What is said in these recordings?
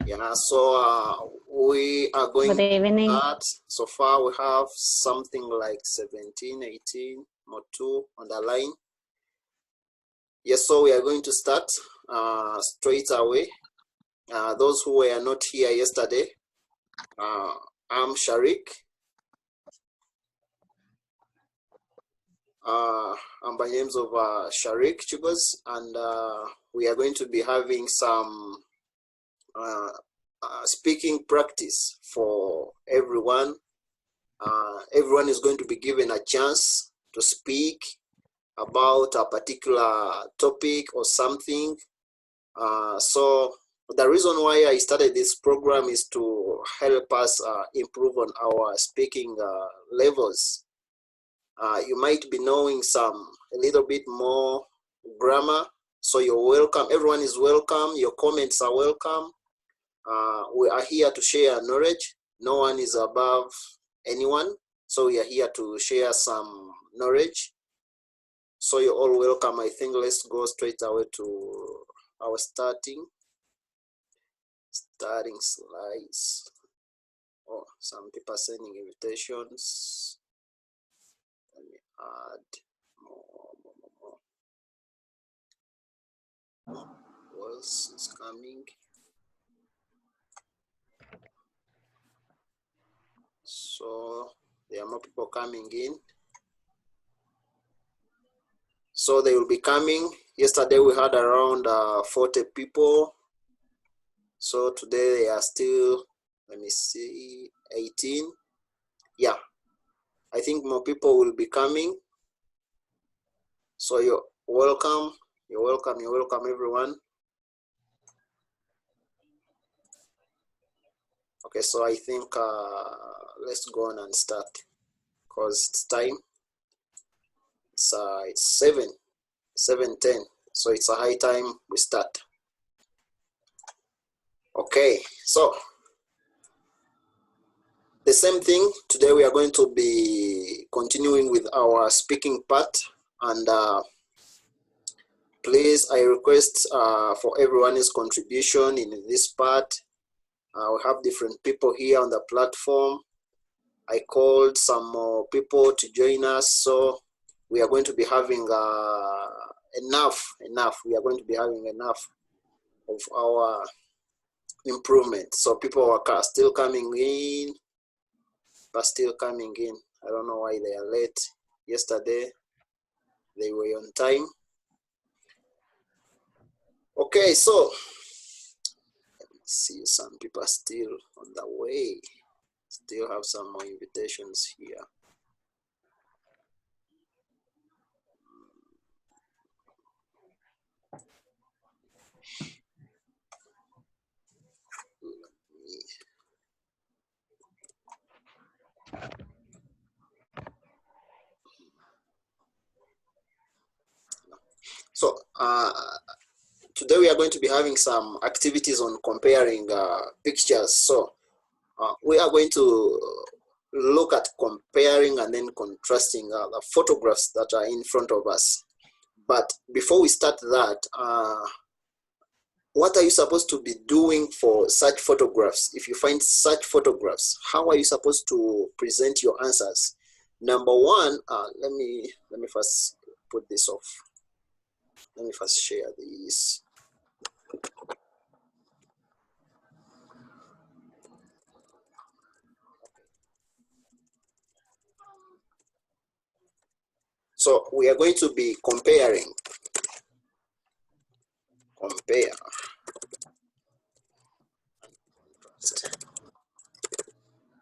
Yeah, so we are going Good evening. to start. So far we have something like 17, 18, more 2 on the line. Yes, so we are going to start straight away. Those who were not here yesterday, I'm Sharik. I'm by names of Sharik Kigozi, and we are going to be having some speaking practice for everyone. Everyone is going to be given a chance to speak about a particular topic or something. So the reason why I started this program is to help us improve on our speaking levels. You might be knowing a little bit more grammar, so you're welcome. Everyone is welcome. Your comments are welcome. We are here to share knowledge. No one is above anyone, so we are here to share some knowledge. So you're all welcome. I think let's go straight away to our starting slides. Oh, some people are sending invitations. Let me add more. Who else is coming? So there are more people coming in. So they will be coming. Yesterday we had around 40 people. So today they are still, let me see, 18. Yeah, I think more people will be coming. So you're welcome. You're welcome. You're welcome, everyone. Okay, so I think let's go on and start because it's time. It's 7:10, so it's a high time we start. Okay, so the same thing. Today we are going to be continuing with our speaking part, and please, I request for everyone's contribution in this part. We have different people here on the platform. I called some more people to join us, so we are going to be having enough. We are going to be having enough of our improvement. So people are still coming in, but still coming in. I don't know why they are late. Yesterday, they were on time. Okay, so let me see, some people are still on the way. Still have some more invitations here. So today we are going to be having some activities on comparing pictures. So we are going to look at comparing and then contrasting the photographs that are in front of us. But before we start that, what are you supposed to be doing for such photographs? If you find such photographs, how are you supposed to present your answers? Number one, let me first put this off. Let me first share these. So we are going to be comparing. Compare.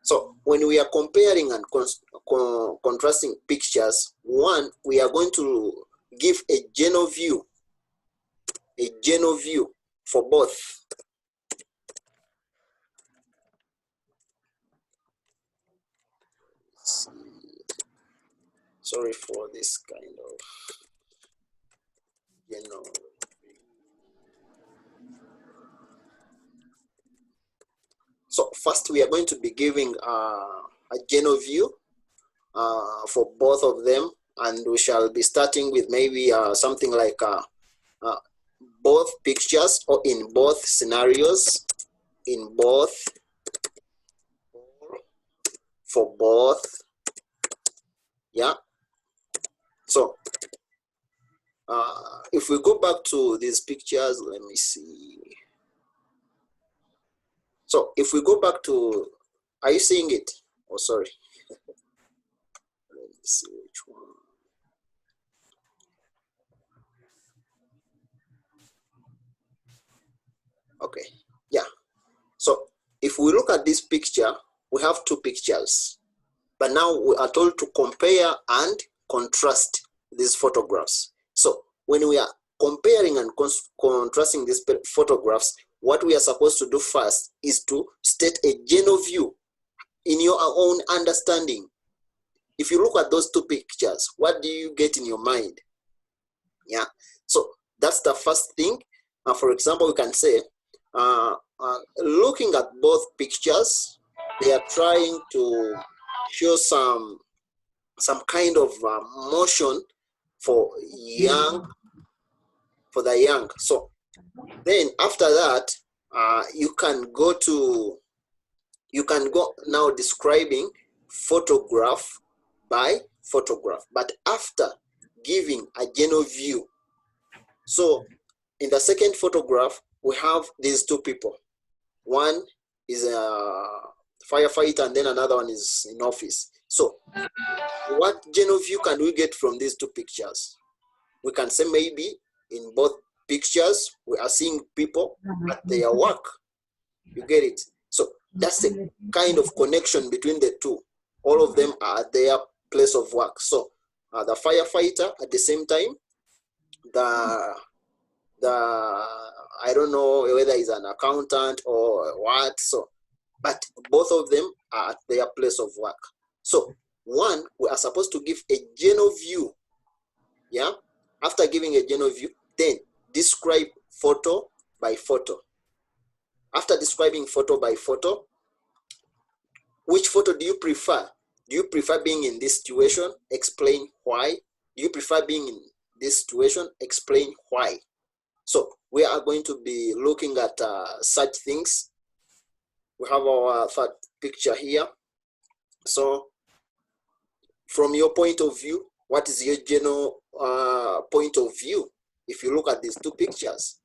So when we are comparing and contrasting pictures, one, we are going to give a general view for both. Sorry for this kind of general. So first we are going to be giving a general view for both of them, and we shall be starting with maybe something like both pictures or in both scenarios. in both, or for both. Yeah. So if we go back to these pictures, let me see. So if we go back to, are you seeing it? Oh, sorry. Let me see which one. Okay, yeah. So if we look at this picture, we have two pictures, but now we are told to compare and contrast these photographs. So when we are comparing and contrasting these photographs, what we are supposed to do first is to state a general view in your own understanding. If you look at those two pictures, what do you get in your mind? Yeah, so that's the first thing. For example, we can say, looking at both pictures, they are trying to show some kind of motion for the young. So then after that, you can go now describing photograph by photograph, but after giving a general view. So in the second photograph, we have these two people. One is a firefighter and then another one is in office. So what general view can we get from these two pictures? We can say maybe in both pictures, we are seeing people at their work. You get it? So that's the kind of connection between the two. All of them are at their place of work. So the firefighter, at the same time, I don't know whether he's an accountant or what. So, but both of them are at their place of work. So one, we are supposed to give a general view. Yeah. After giving a general view, then describe photo by photo. After describing photo by photo, which photo do you prefer? Do you prefer being in this situation? Explain why. Do you prefer being in this situation? Explain why. So we are going to be looking at such things. We have our third picture here. So from your point of view, what is your general point of view? If you look at these two pictures,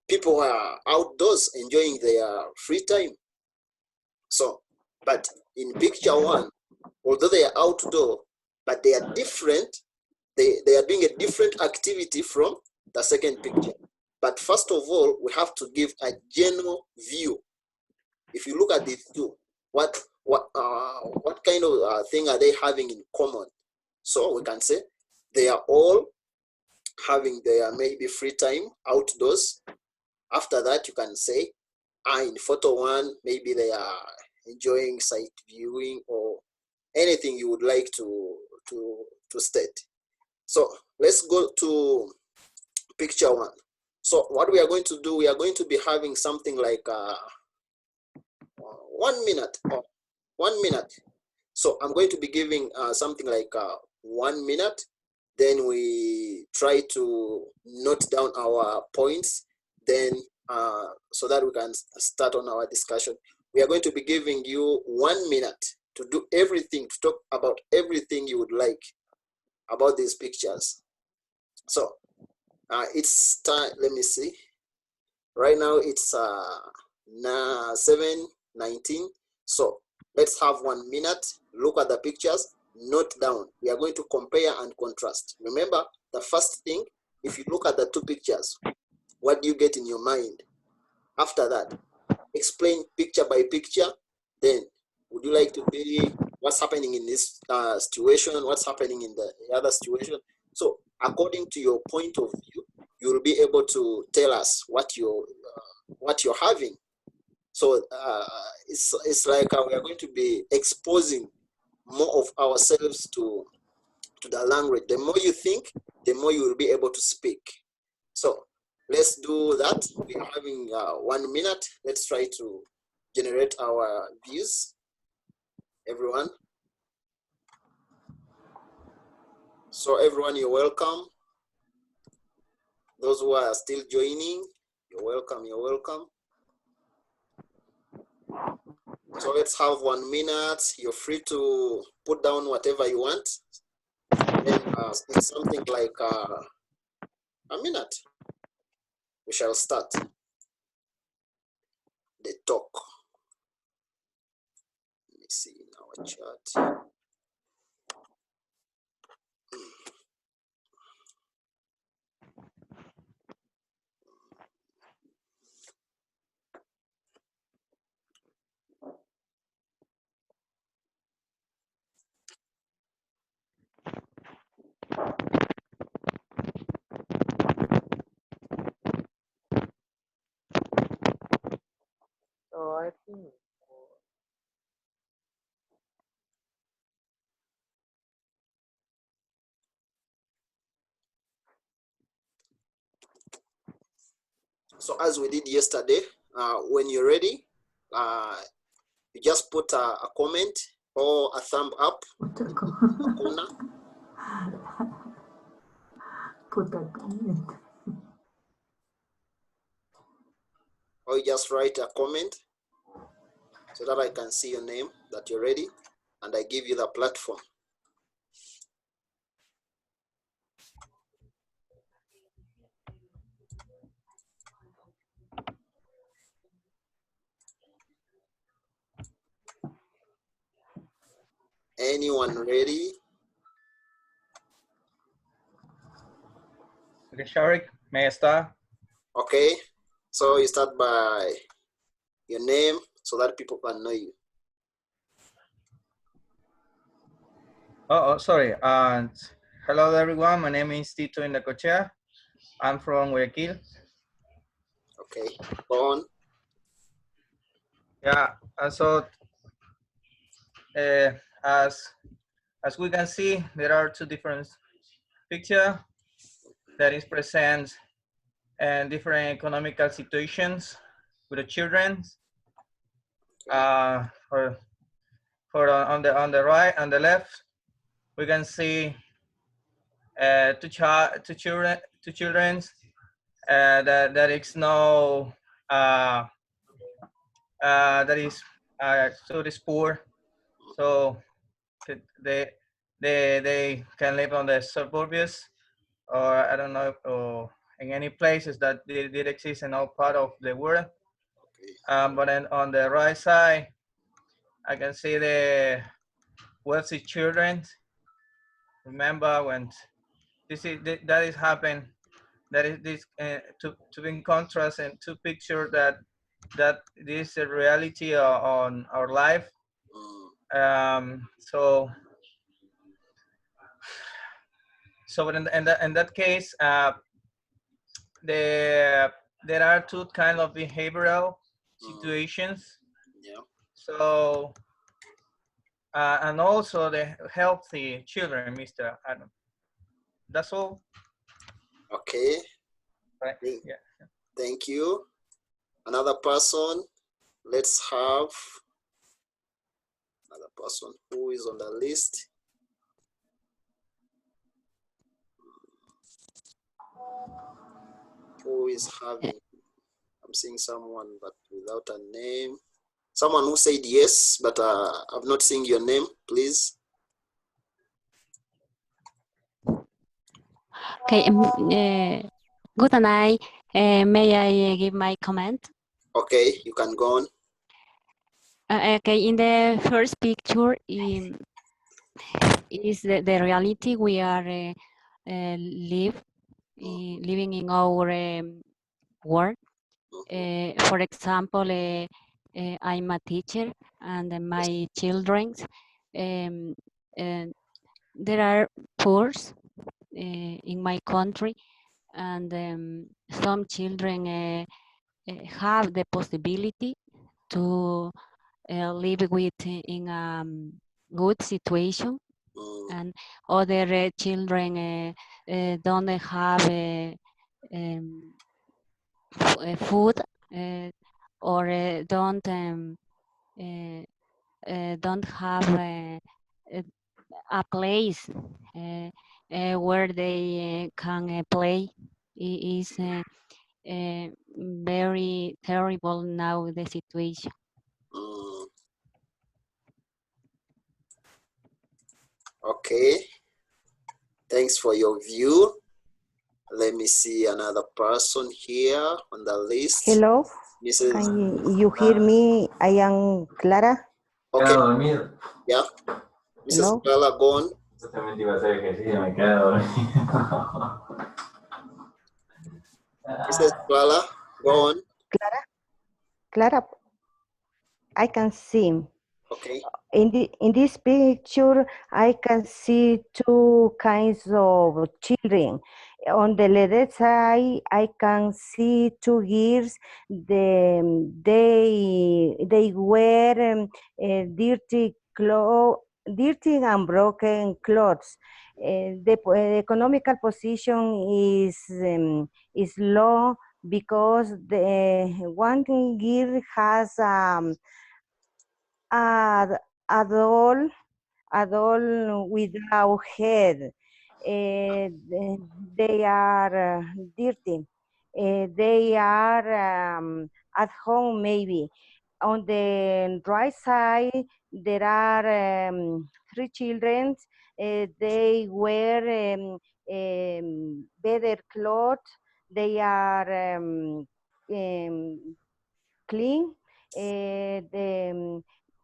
people are outdoors enjoying their free time. So, but in picture one, although they are outdoor, but they are different. They are doing a different activity from the second picture. But first of all, we have to give a general view. If you look at these two, what kind of thing are they having in common? So we can say they are all having their maybe free time outdoors. After that, you can say, in photo one, maybe they are enjoying sight viewing or anything you would like to state. So let's go to picture one. So what we are going to do, we are going to be having something like 1 minute or 1 minute. So I'm going to be giving something like 1 minute. Then we try to note down our points. Then so that we can start on our discussion. We are going to be giving you 1 minute to do everything, to talk about everything you would like about these pictures. So it's time. Let me see. Right now it's 7:19. So let's have 1 minute. Look at the pictures. Note down. We are going to compare and contrast. Remember, the first thing, if you look at the two pictures, what do you get in your mind? After that, explain picture by picture. Then, would you like to be what's happening in this situation? What's happening in the other situation? So, according to your point of view, you will be able to tell us what you're having. So it's like we are going to be exposing more of ourselves to the language. The more you think, the more you will be able to speak. So let's do that. We are having 1 minute. Let's try to generate our views. Everyone. So everyone, you're welcome. Those who are still joining, you're welcome. welcome, you're welcome. So let's have 1 minute. You're free to put down whatever you want. Then in something like a minute, we shall start the talk. Let me see in our chat. So I think So as we did yesterday, when you're ready, you just put a comment or a thumb up in the corner. Put a comment. Or you just write a comment so that I can see your name, that you're ready, and I give you the platform. Anyone ready? okay, Sharik, may I start? Okay, so you start by your name so that people can know you. Oh, sorry. And hello, everyone. My name is Tito in the Cochea. I'm from Guayaquil. Okay, go on. Yeah. And so, as we can see, there are two different pictures that is present and different economical situations with the children. On the right and the left, we can see two children that is no that is so is poor, so they can live on the suburbs, or I don't know, or in any places that did exist in all part of the world. But then on the right side, I can see the wealthy children. Remember when that is happened, that is this to be in contrast and to picture that this is a reality on our life. So in that case, there are two kind of behavioral situations. Yeah. So and also the healthy children, Mr. Adam. That's all. Okay. Right. Yeah. Thank you. Another person. Let's have another person who is on the list. Who is having? I'm seeing someone, but without a name. Someone who said yes, but I've not seen your name, please. Okay, good night. May I give my comment? Okay, you can go on. Okay, in the first picture is the reality we are living in our world. For example, I'm a teacher, and my children, there are poor in my country, and some children have the possibility to live with in a good situation, and other children don't have food or don't have a place where they can play. Is very terrible now the situation. Mm. Okay, thanks for your view. Let me see another person here on the list. Hello, Mrs. can you hear me? I am Clara. Okay, yeah. Mrs. Hello. Clara, go on. Mrs. Clara, go on. Clara, I can see. Okay. In this picture, I can see two kinds of children. On the left side, I can see two girls. They wear dirty and broken clothes. The economical position is low because the one girl has a doll without head. They are dirty. They are at home maybe. On the right side, there are three children. They wear better clothes. They are clean.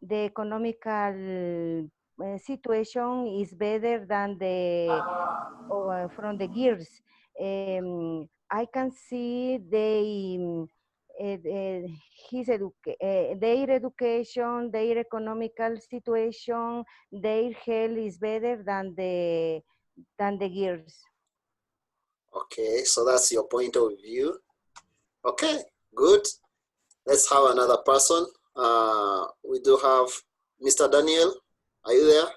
The economical situation is better than the from the girls. I can see their education, their economical situation, their health is better than the girls. Okay, so that's your point of view. Okay, good. Let's have another person. We do have Mr. Daniel. Are you there?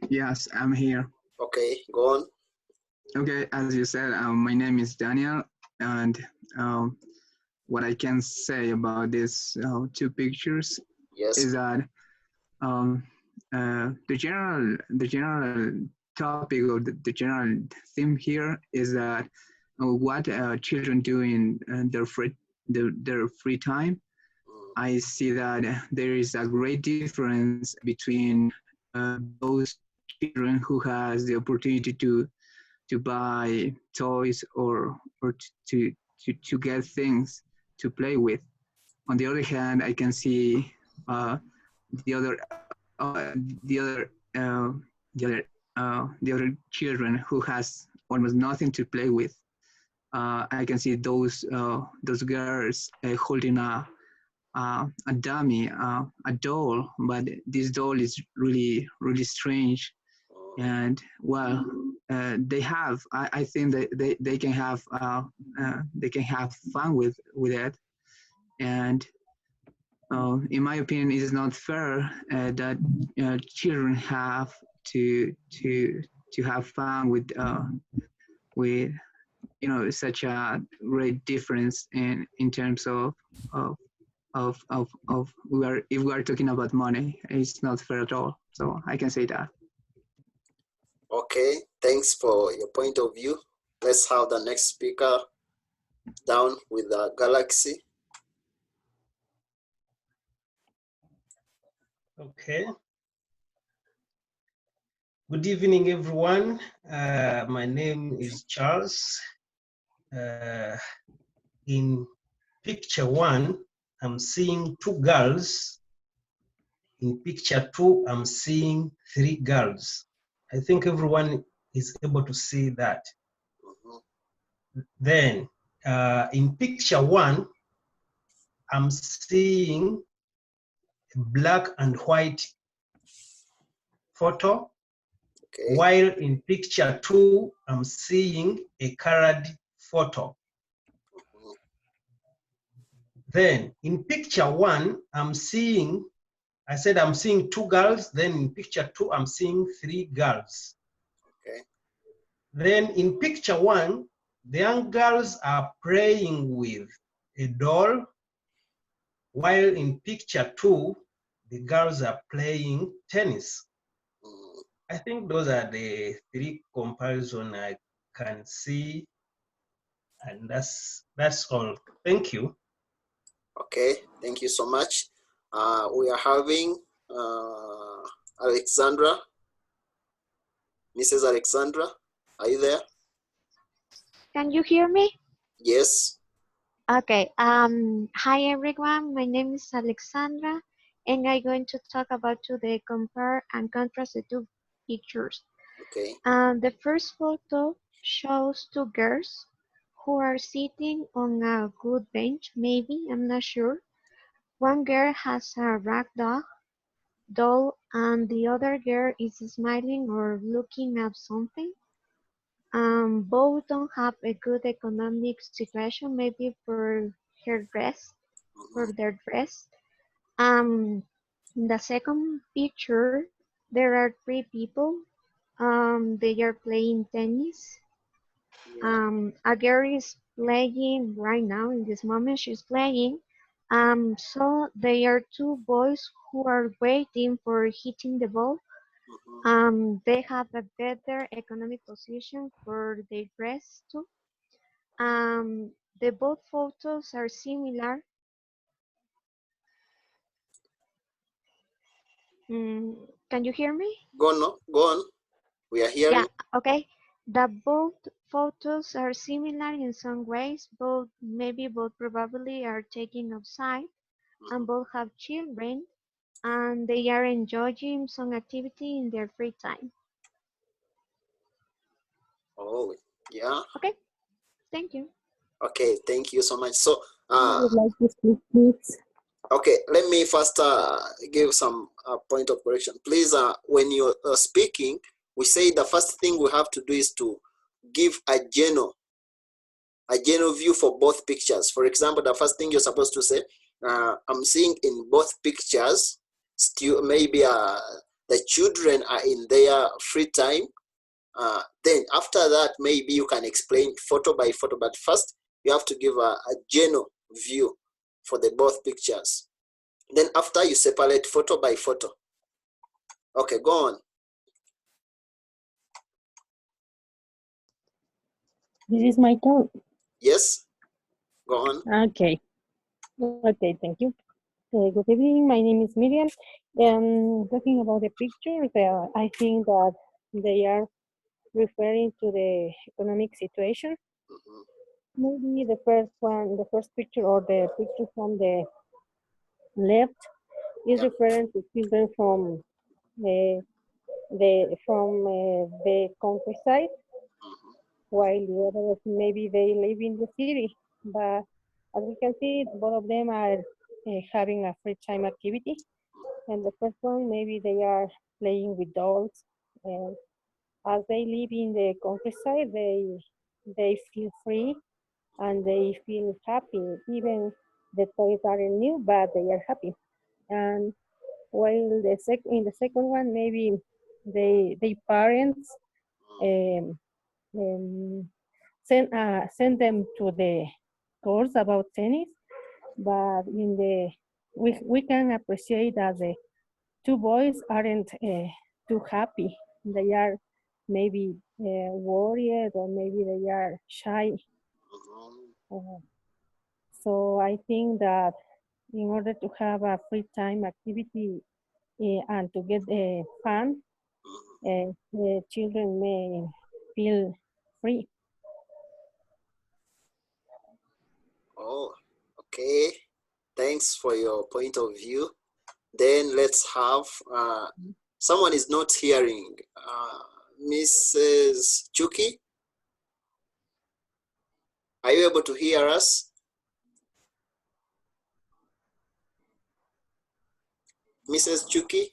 Yes, I'm here. Okay, go on. Okay, as you said, my name is Daniel, and what I can say about these two pictures is that the general topic or the general theme here is that what children do in their free time. I see that there is a great difference between those children who has the opportunity to buy toys or to get things to play with. On the other hand, I can see the other children who has almost nothing to play with. I can see those girls holding a dummy, a doll, but this doll is really strange. And well, I think that they can have fun with it. And in my opinion, it is not fair that children have to have fun with such a great difference in terms of if we are talking about money. It's not fair at all. So I can say that. Okay, thanks for your point of view. Let's have the next speaker down with the galaxy. Okay. Good evening, everyone. My name is Charles. In picture 1, I'm seeing 2 girls. In picture 2, I'm seeing 3 girls. I think everyone is able to see that. Then in picture 1, I'm seeing a black and white photo. Okay. While in picture 2, I'm seeing a colored photo. Then in picture 1, I'm seeing 2 girls. Then in picture 2, I'm seeing 3 girls. Okay. Then in picture 1, the young girls are playing with a doll, while in picture 2, the girls are playing tennis. I think those are the 3 comparisons I can see. And that's all. Thank you. Okay, thank you so much. We are having Alexandra. Mrs. Alexandra, are you there? Can you hear me? Yes. Okay. Hi everyone. My name is Alexandra, and I'm going to talk about today compare and contrast the two pictures. Okay. The first photo shows two girls who are sitting on a good bench. Maybe, I'm not sure. One girl has a rag doll, and the other girl is smiling or looking at something. Both don't have a good economic situation, maybe for their dress. In the second picture, there are three people. They are playing tennis. Yeah. A girl is playing right now. In this moment, she's playing. So they are two boys who are waiting for hitting the ball. They have a better economic position for their dress too. The both photos are similar. Can you hear me? Go on. We are hearing. Yeah, okay. The both photos are similar in some ways. Both probably are taken outside, and both have children, and they are enjoying some activity in their free time. Oh, yeah. Okay, thank you. Okay, thank you so much. So, I would like to speak, please. okay, let me first give some point of correction. Please, when you're speaking, we say the first thing we have to do is to give a general view for both pictures. For example, the first thing you're supposed to say, I'm seeing in both pictures, still maybe the children are in their free time. Then after that, maybe you can explain photo by photo, but first you have to give a general view for the both pictures. Then after you separate photo by photo. Okay, go on. This is my turn. Yes, go on. Okay. Okay, thank you. Good evening. My name is Miriam. Talking about the pictures, I think that they are referring to the economic situation. Maybe the first picture or the picture from the left is referring to children from the countryside, while the others maybe they live in the city. But as we can see, both of them are having a free time activity. And the first one, maybe they are playing with dolls. And as they live in the countryside, they feel free and they feel happy. Even the toys aren't new, but they are happy. And while in the second one, maybe they parents send them to the course about tennis, but we can appreciate that the two boys aren't too happy. They are maybe worried or maybe they are shy. So I think that in order to have a free time activity and to get fun, the children may feel free. Oh, okay. Thanks for your point of view. Then let's have, someone is not hearing. Mrs. Chuki, are you able to hear us? Mrs. Chuki?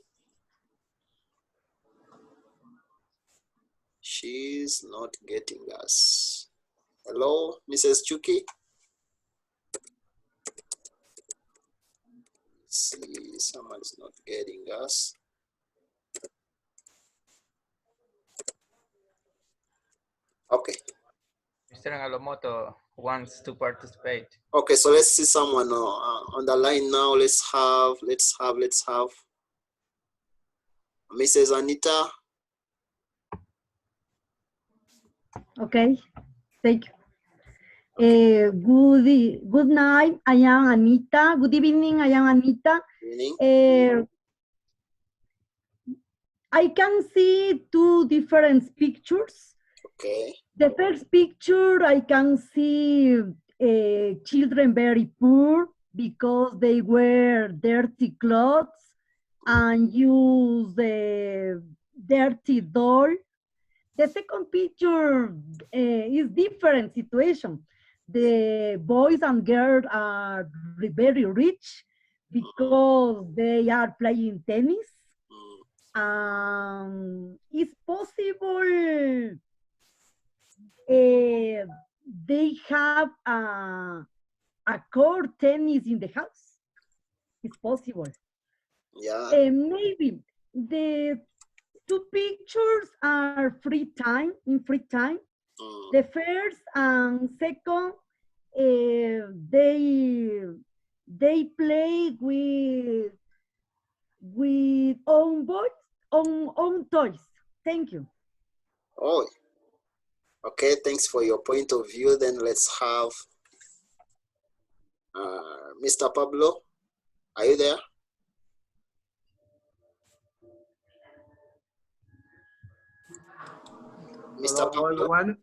She's not getting us. Hello, Mrs. Chuki? Let's see, someone's not getting us. Okay. Mr. Ngalomoto wants to participate. Okay, so let's see someone on the line now. Let's have Mrs. Anita. Okay, thank you. Good night, I am Anita. Good evening, I am Anita. I can see two different pictures. Okay. The first picture, I can see children very poor because they wear dirty clothes and use the dirty doll. The second picture is different situation. The boys and girls are very rich because they are playing tennis. It's possible they have a court tennis in the house. It's possible. Yeah. Maybe the two pictures are in free time. The first and second, they play with own toys. Thank you. Oh, okay. Thanks for your point of view. Then let's have Mr. Pablo. Are you there? Mr. Hello, Pablo? everyone.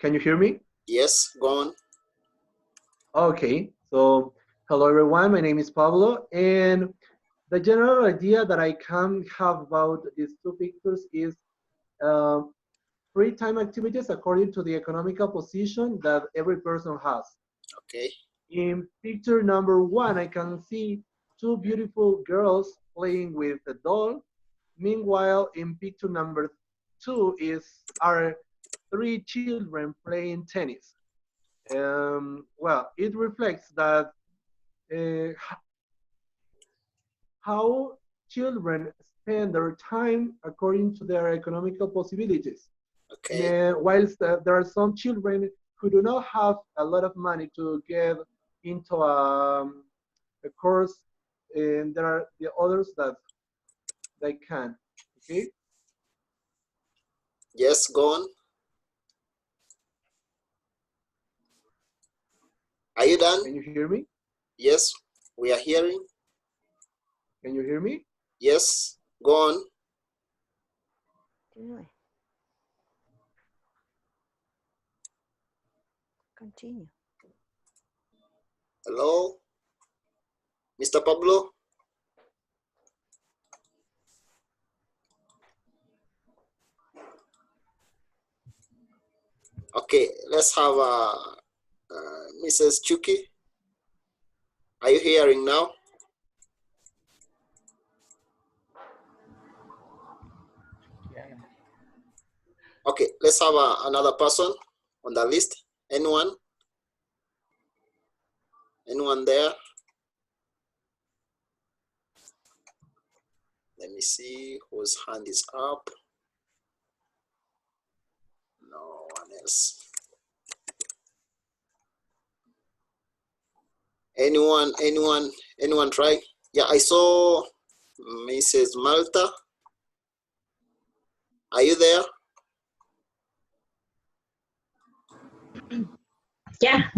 Can you hear me? Yes, go on. Okay, so hello, everyone. My name is Pablo, and the general idea that I can have about these two pictures is free time activities according to the economical position that every person has. Okay. In picture number one, I can see two beautiful girls playing with a doll. Meanwhile, in picture number two are three children playing tennis. Well, it reflects that how children spend their time according to their economical possibilities. Okay. Whilst there are some children who do not have a lot of money to get into a course, and there are the others that they can. Okay. Yes, go on. Are you done? Can you hear me? Yes, we are hearing. Can you hear me? Yes, go on. Continue. Hello, Mr. Pablo? Okay, let's have Mrs. Chuki. Are you hearing now? Okay, let's have another person on the list. Anyone? Anyone there? Let me see whose hand is up. No one else. Anyone try? Yeah, I saw Mrs. Malta. Are you there? Yeah.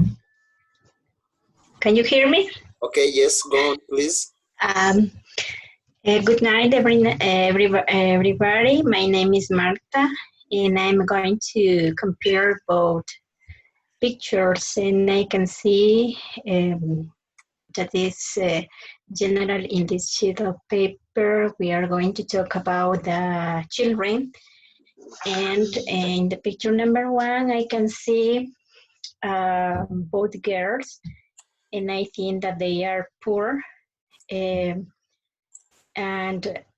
Can you hear me? Okay, yes, go on, please. Good night, everybody. My name is Marta, and I'm going to compare both pictures, and I can see that is general in this sheet of paper. We are going to talk about the children, and in the picture number one, I can see both girls, and I think that they are poor. And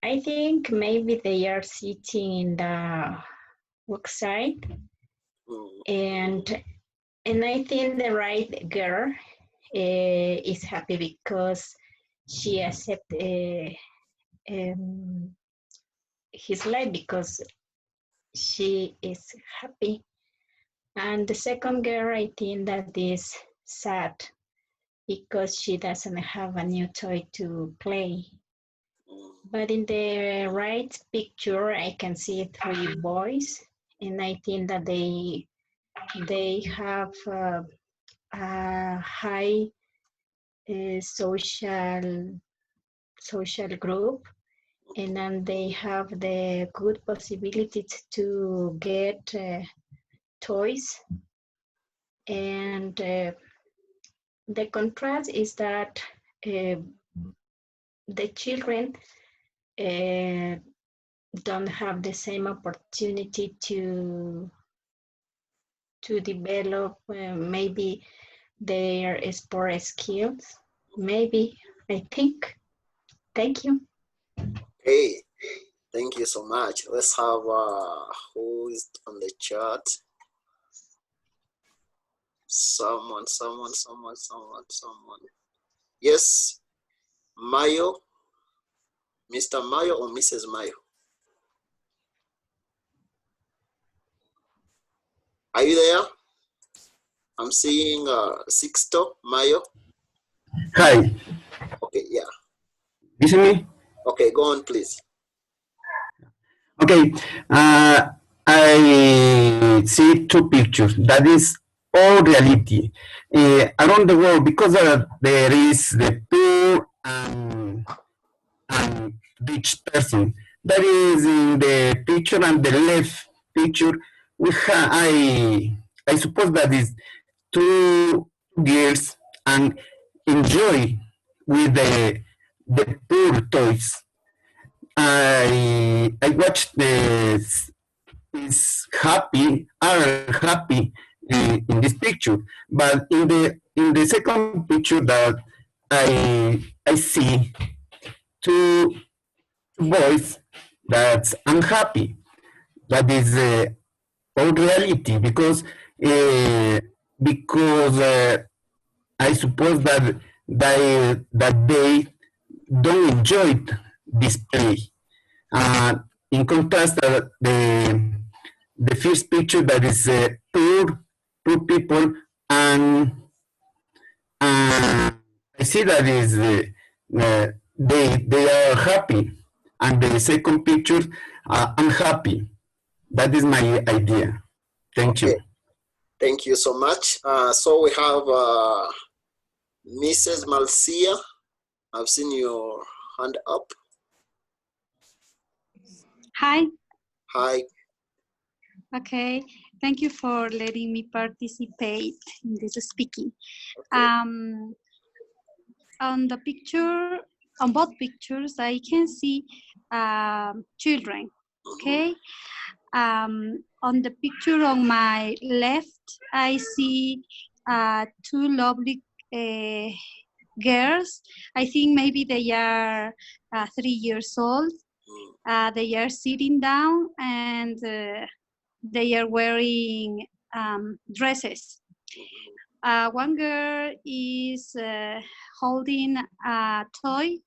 I think maybe they are sitting in the worksite, and I think the right girl is happy because she accepted his life because she is happy. And the second girl, I think that is sad because she doesn't have a new toy to play. But in the right picture, I can see three boys, and I think that they have a high social group, and then they have the good possibilities to get toys. And the contrast is that the children don't have the same opportunity to develop maybe their sport skills. Maybe, I think. Thank you. Hey, thank you so much. Let's have who is on the chat? Someone. Yes, Mayo, Mr. Mayo or Mrs. Mayo? Are you there? I'm seeing Sixto Mayo. Hi. Okay, yeah. Listen me? Okay, go on, please. Okay. I see two pictures. That is all reality around the world, because there is the poor and rich person. That is in the picture, and the left picture. I suppose that is two girls and enjoy with the poor toys. I watched this is happy are happy in this picture, but in the second picture that I see two boys that's unhappy. That is all reality, because I suppose that they don't enjoy this play. In contrast, the first picture that is poor people, and I see that is they are happy, and the second picture unhappy. That is my idea. Thank you. Thank you so much. So we have Mrs. Malcia. I've seen your hand up. Hi. Hi. Okay. Thank you for letting me participate in this speaking. Okay. On the picture, on both pictures, I can see children. Okay. On the picture on my left, I see two lovely girls. I think maybe they are 3 years old. They are sitting down, and they are wearing dresses. One girl is holding a toy,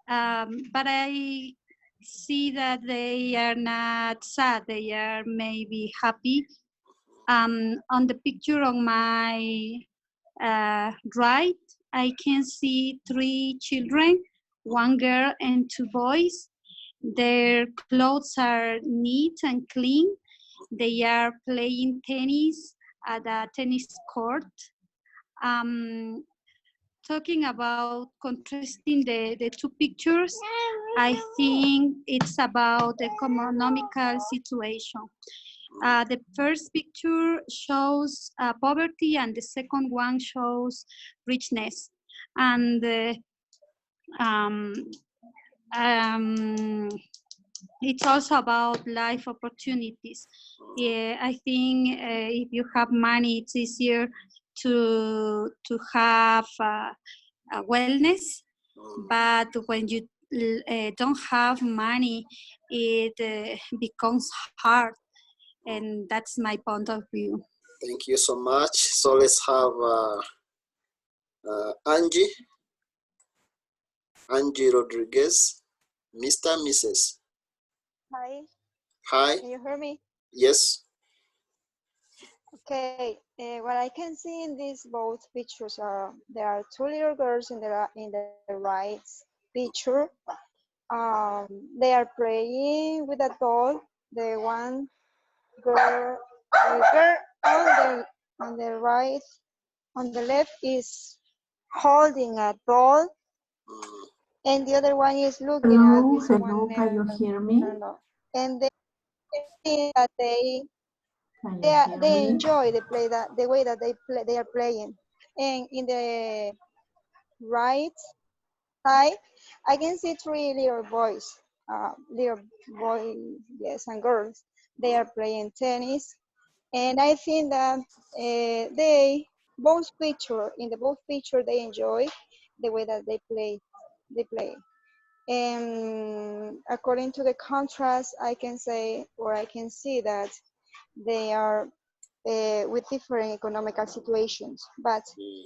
but I see that they are not sad. They are maybe happy. On the picture on my right, I can see 3 children, one girl and 2 boys. Their clothes are neat and clean. They are playing tennis at a tennis court. Talking about contrasting the two pictures, I think it's about the economical situation. The first picture shows poverty, and the second one shows richness. And it's also about life opportunities. Yeah, I think if you have money, it's easier to have wellness. But when you don't have money, it becomes hard. And that's my point of view. Thank you so much. So let's have Angie Rodriguez, Mr. Mrs. Hi. Hi. Can you hear me? Yes. Okay. What I can see in these both pictures are there are 2 little girls in the right picture. They are playing with a doll. The one girl, the girl on the right, on the left is holding a ball, and the other one is looking at this Hello, one. can you hear me? I don't know. And they think that Can you hear they me? enjoy the way that they are playing. And in the right side, I can see three little boys, yes, and girls. They are playing tennis, and I think that they in both picture they enjoy the way that they play. They play. And according to the contrast, I can say, or I can see that they are with different economical situations.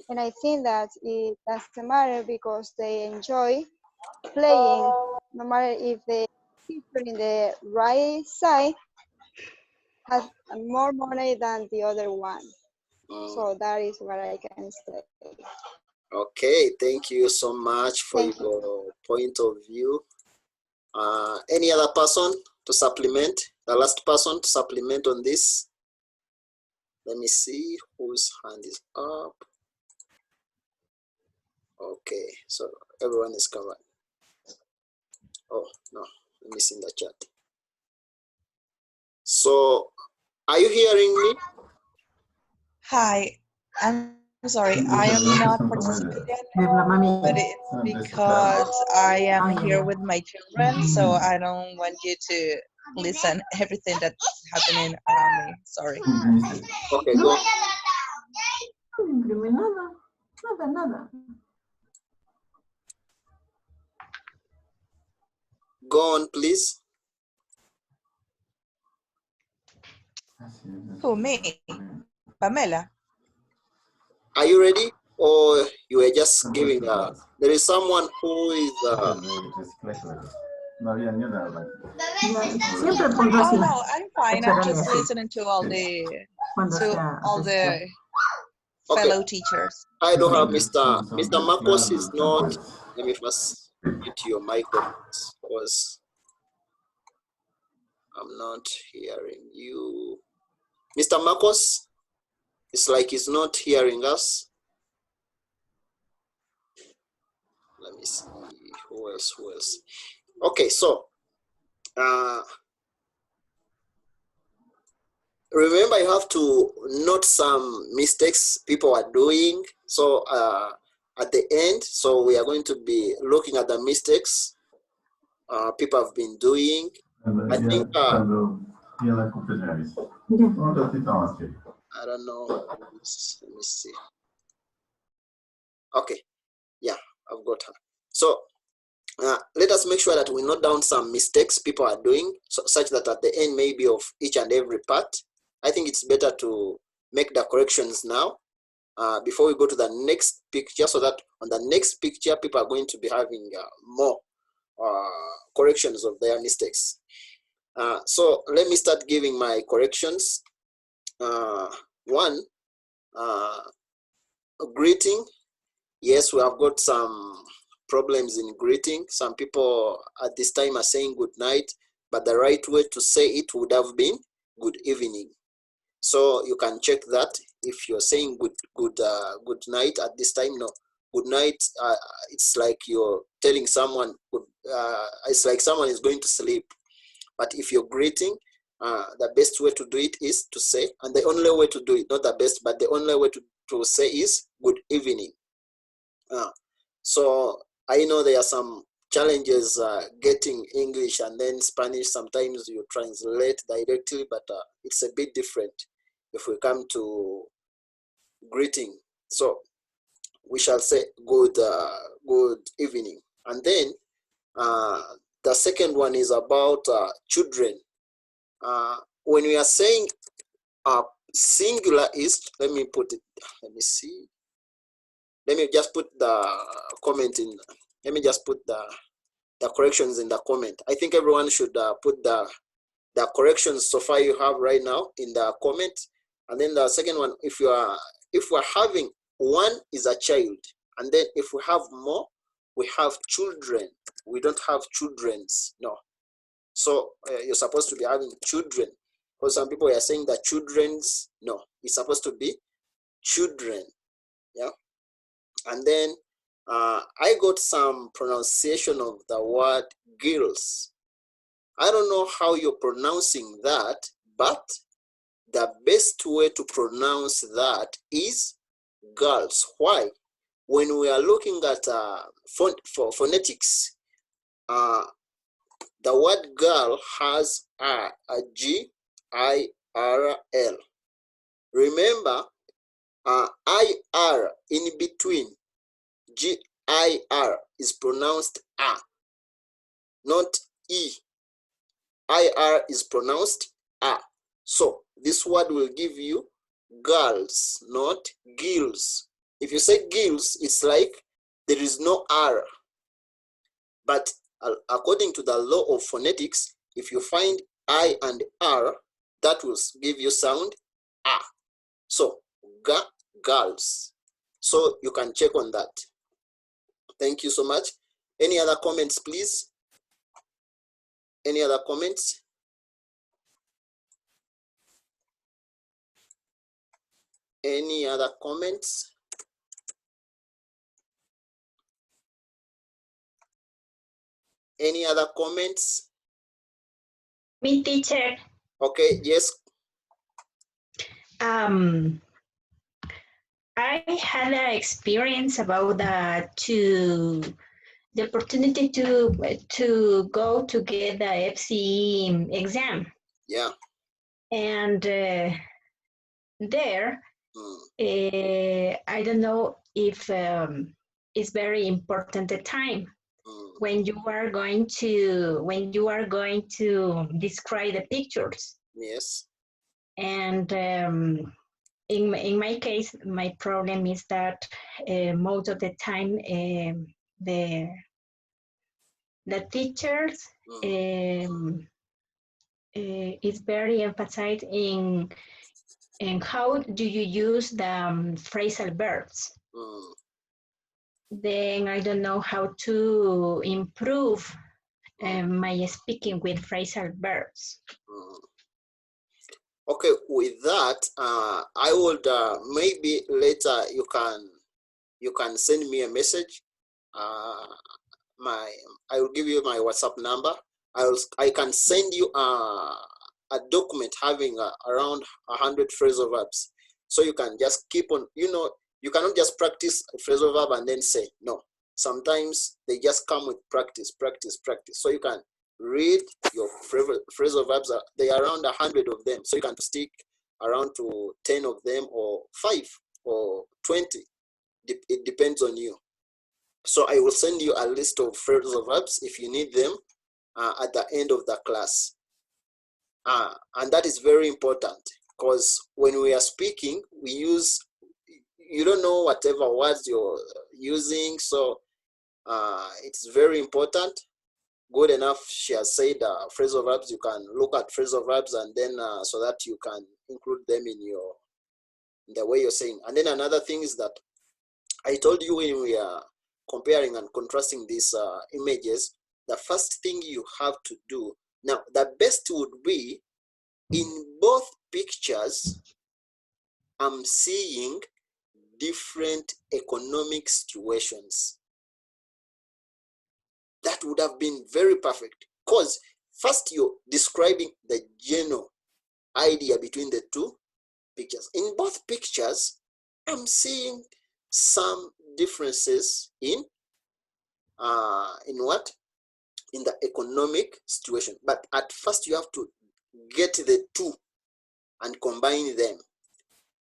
And I think that it doesn't matter because they enjoy playing, no matter if the teacher in the right side has more money than the other one. So that is what I can say. Okay, thank you so much for your point of view. Any other person to supplement? The last person to supplement on this? Let me see whose hand is up. Okay, so everyone is covered. Oh, no, let me see in the chat. So, are you hearing me? Hi, I'm sorry, I am not participating, but it's because I am here with my children, so I don't want you to listen everything that's happening around me. Sorry. Okay, go. Nada. Go on, please. Who, me? Pamela? Are you ready? Or you are just giving there is someone who is Oh no, I'm fine. I'm just listening to all the fellow teachers. I don't have Mr. Marcos is not. Let me first mute your microphones because I'm not hearing you. Mr. Marcos, it's like he's not hearing us. Let me see who else. Okay, so remember you have to note some mistakes people are doing. So at the end, so we are going to be looking at the mistakes people have been doing. I think I don't know. Let me see. Okay, yeah, I've got her. So let us make sure that we note down some mistakes people are doing, such that at the end maybe of each and every part, I think it's better to make the corrections now before we go to the next picture, so that on the next picture people are going to be having more corrections of their mistakes. So let me start giving my corrections. One, greeting. Yes, we have got some problems in greeting. Some people at this time are saying good night, but the right way to say it would have been good evening. So you can check that. If you're saying good night at this time, no, good night. It's like you're telling someone it's like someone is going to sleep. But if you're greeting, the best way to do it is to say, and the only way to do it, not the best, but the only way to say is good evening. So I know there are some challenges getting English and then Spanish. Sometimes you translate directly, but it's a bit different if we come to greeting. So we shall say good evening. And then the second one is about children. When we are saying singular is, let me see. Let me just put the comment in. Let me just put the corrections in the comment. I think everyone should put the corrections so far you have right now in the comment. And then the second one, if we're having one is a child, and then if we have more, we have children. We don't have children's, no. So you're supposed to be having children. Because some people are saying that children's, no, it's supposed to be children. Yeah. And then I got some pronunciation of the word girls. I don't know how you're pronouncing that, but the best way to pronounce that is girls. Why? When we are looking at for phonetics, the word girl has a G-I-R-L. Remember, I-R in between G-I-R is pronounced A, not E. I-R is pronounced A. So this word will give you girls, not gills. If you say gills, it's like there is no R. But according to the law of phonetics, if you find I and R, that will give you sound A. So girls. So you can check on that. Thank you so much. Any other comments, please? Any other comments? Any other comments? Any other comments? Me, teacher. Okay, yes. I had an experience about the opportunity to go to get the FCE exam. Yeah. And there, I don't know if it's very important the time when you are going to describe the pictures. Yes. And in my case, my problem is that most of the time the teachers is very emphasized in how do you use the phrasal verbs. Then I don't know how to improve my speaking with phrasal verbs. Okay, with that, I would maybe later you can send me a message. I will give you my WhatsApp number. I can send you a document having around 100 phrasal verbs. So you can just keep on, you cannot just practice a phrasal verb and then say no. Sometimes they just come with practice. So you can read your phrasal verbs. They are around 100 of them. So you can stick around to 10 of them or 5 or 20. It depends on you. So I will send you a list of phrasal verbs if you need them at the end of the class. And that is very important because when we are speaking, you don't know whatever words you're using. So it's very important. Good enough, she has said phrasal verbs. You can look at phrasal verbs and then so that you can include them in the way you're saying. And then another thing is that I told you when we are comparing and contrasting these images, the first thing you have to do, now the best would be in both pictures, I'm seeing different economic situations. That would have been very perfect because first you're describing the general idea between the two pictures. In both pictures, I'm seeing some differences in what? In the economic situation. But at first you have to get the two and combine them.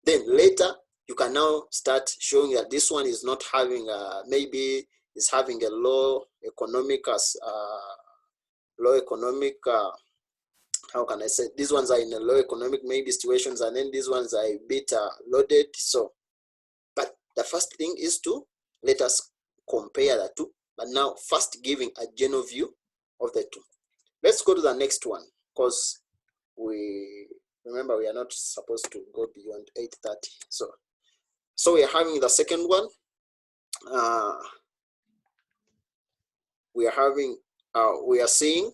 Then later you can now start showing that this one is not having maybe is having a low economic how can I say, these ones are in a low economic maybe situations, and then these ones are a bit loaded. So but the first thing is to let us compare the two, but now first giving a general view of the two. Let's go to the next one because remember we are not supposed to go beyond 8:30. So we are having the second one. We are seeing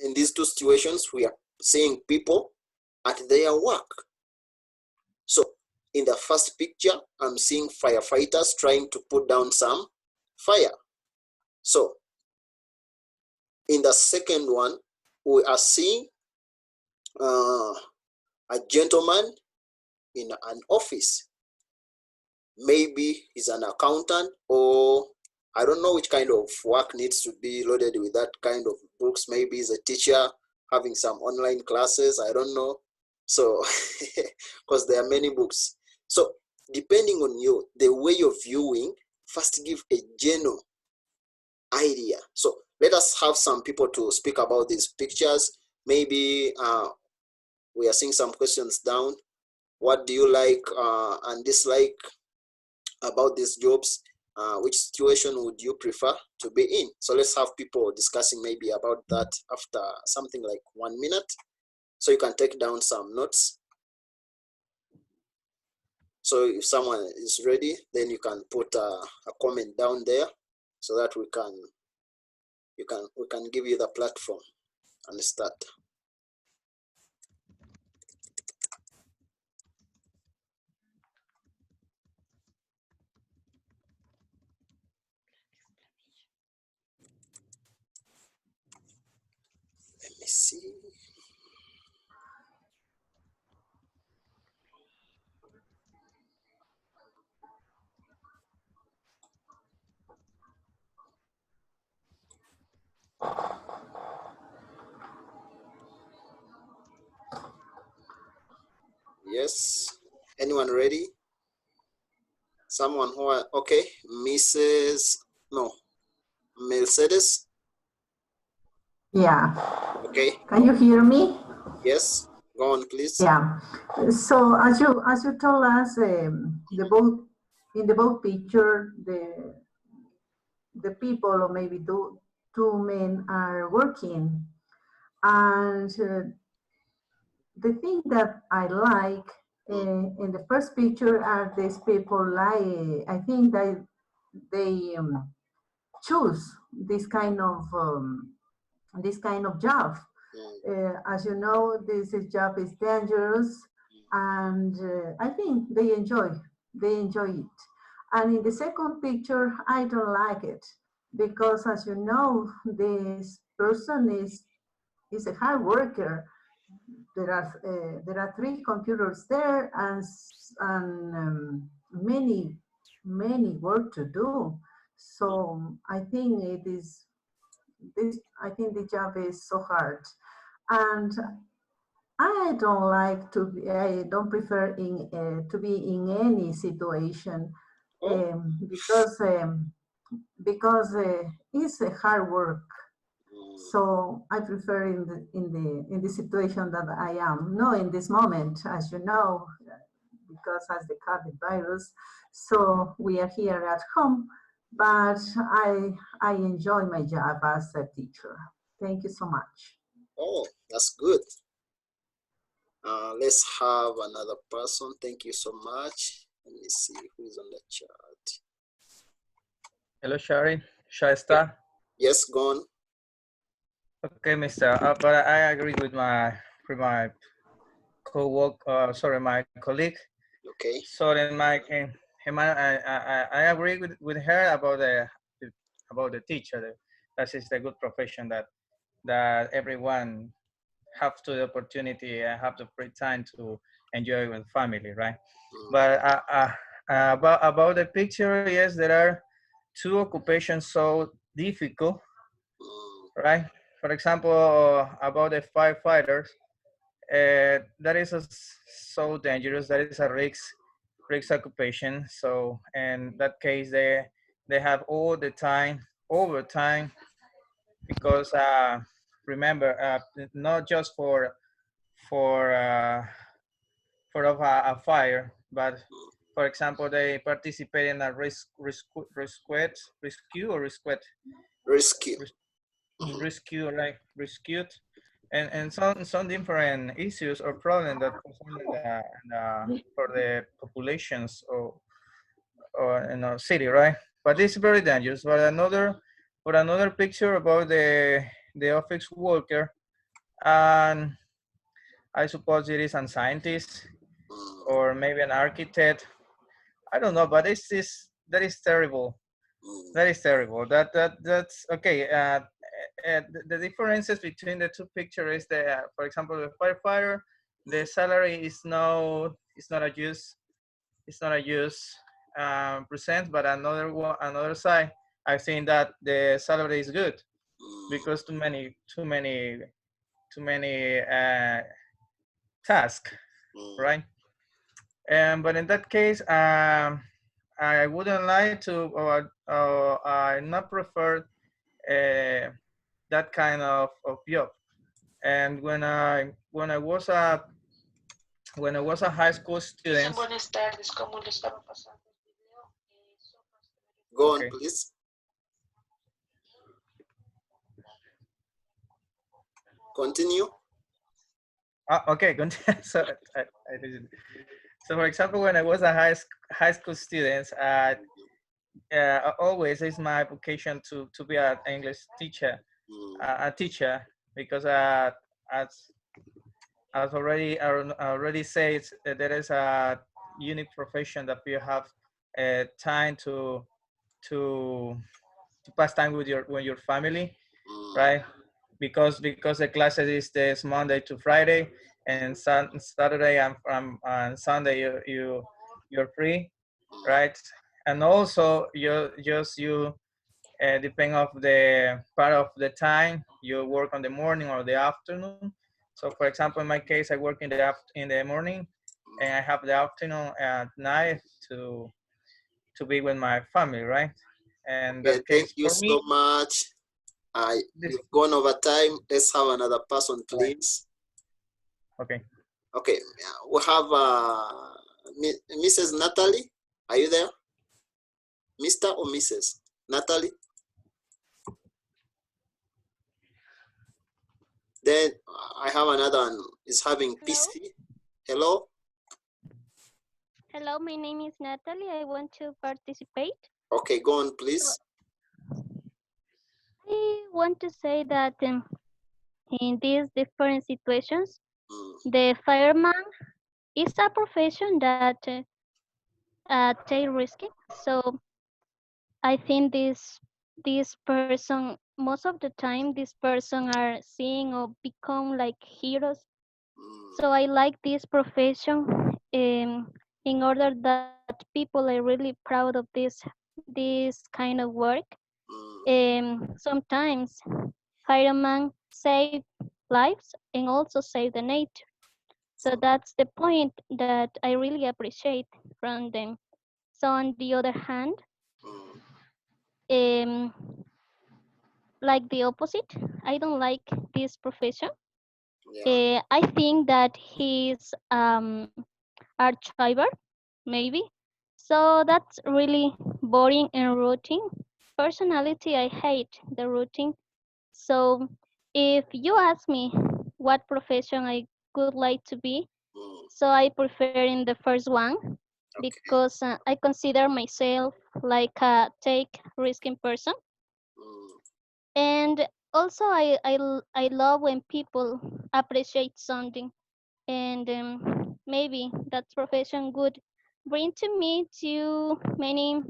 in these two situations, we are seeing people at their work. So in the first picture, I'm seeing firefighters trying to put down some fire. So in the second one, we are seeing a gentleman in an office. Maybe he's an accountant, or I don't know which kind of work needs to be loaded with that kind of books. Maybe he's a teacher having some online classes, I don't know. So, because there are many books. So depending on you, the way you're viewing, first give a general idea. So let us have some people to speak about these pictures. Maybe we are seeing some questions down. What do you like and dislike about these jobs? Which situation would you prefer to be in? So let's have people discussing maybe about that after something like 1 minute. So you can take down some notes. So if someone is ready, then you can put a comment down there so that we can give you the platform and start. Let me see. Yes. Anyone ready? Someone who are, okay, Mercedes. Yeah. Okay. Can you hear me? Yes. Go on, please. Yeah. So as you told us, in the boat picture, the people, or maybe two men, are working, and the thing that I like in the first picture are these people. Like, I think that they choose this kind of job. As you know, this job is dangerous, and I think they enjoy it. And in the second picture, I don't like it, because as you know, this person is a hard worker. There are 3 computers there, and many work to do. So I think the job is so hard, and I don't prefer to be in any situation, because it's a hard work. So I prefer in the situation that I am, no, in this moment, as you know, because as the COVID virus, so we are here at home. But I enjoy my job as a teacher. Thank you so much. Oh, that's good. Let's have another person. Thank you so much. Let me see who is on the chat. Hello, Sharik. Shall I start? Yes, go on. Okay, Mr. But I agree with my my colleague. Okay. So in I agree with her about the teacher. That is the good profession that everyone have to the opportunity and have the free time to enjoy with family, right? But about the picture, yes, there are 2 occupations so difficult, right? For example, about the firefighters, that is so dangerous. That is a risk occupation. So in that case, they have all the time, overtime, because remember, not just for a fire, but for example, they participate in a rescue, like rescued, and some different issues or problems that for the populations or in our city, right? But it's very dangerous. But another picture about the office worker, and I suppose it is a scientist or maybe an architect. I don't know, but that is terrible. That is terrible. That's okay. The differences between the two pictures is that, for example, the firefighter, the salary is not a use percent, but another side, I think that the salary is good because too many tasks, right? But in that case, I wouldn't lie to, or I not prefer that kind of job. And when I was a high school student. Buenas tardes, ¿cómo le estaba pasando el video? Go Okay. on, please. Continue. Okay, continue. So, I didn't. So, for example, when I was a high school student, always is my vocation to be an English teacher, a teacher, because as already said, there is a unique profession that you have time to pass time with your family, right? Because the classes is this Monday to Friday, and Saturday and Sunday you're free, right? And also you depending of the part of the time you work on the morning or the afternoon. So for example, in my case, I work in the morning, and I have the afternoon at night to be with my family, right? And Okay, that case thank you for me. so much. You've gone over time. Let's have another person, please. Okay. Okay, we have Mrs. Natalie. Are you there? Mr. or Mrs. Natalie? Then I have another one. Is having PC. Hello. Hello, my name is Natalie. I want to participate. Okay, go on, please. I want to say that in these different situations, the fireman is a profession that take risky. So I think this person, most of the time, this person are seeing or become like heroes. So I like this profession in order that people are really proud of this kind of work. Sometimes firemen save lives and also save the nature. So that's the point that I really appreciate from them. So on the other hand, um, like the opposite, I don't like this profession. I think that he's art driver, maybe. So that's really boring and routine. Personality, I hate the routine. So if you ask me what profession I would like to be, so I prefer in the first one because I consider myself like a take risking person. And also I love when people appreciate something, and maybe that profession would bring to me to many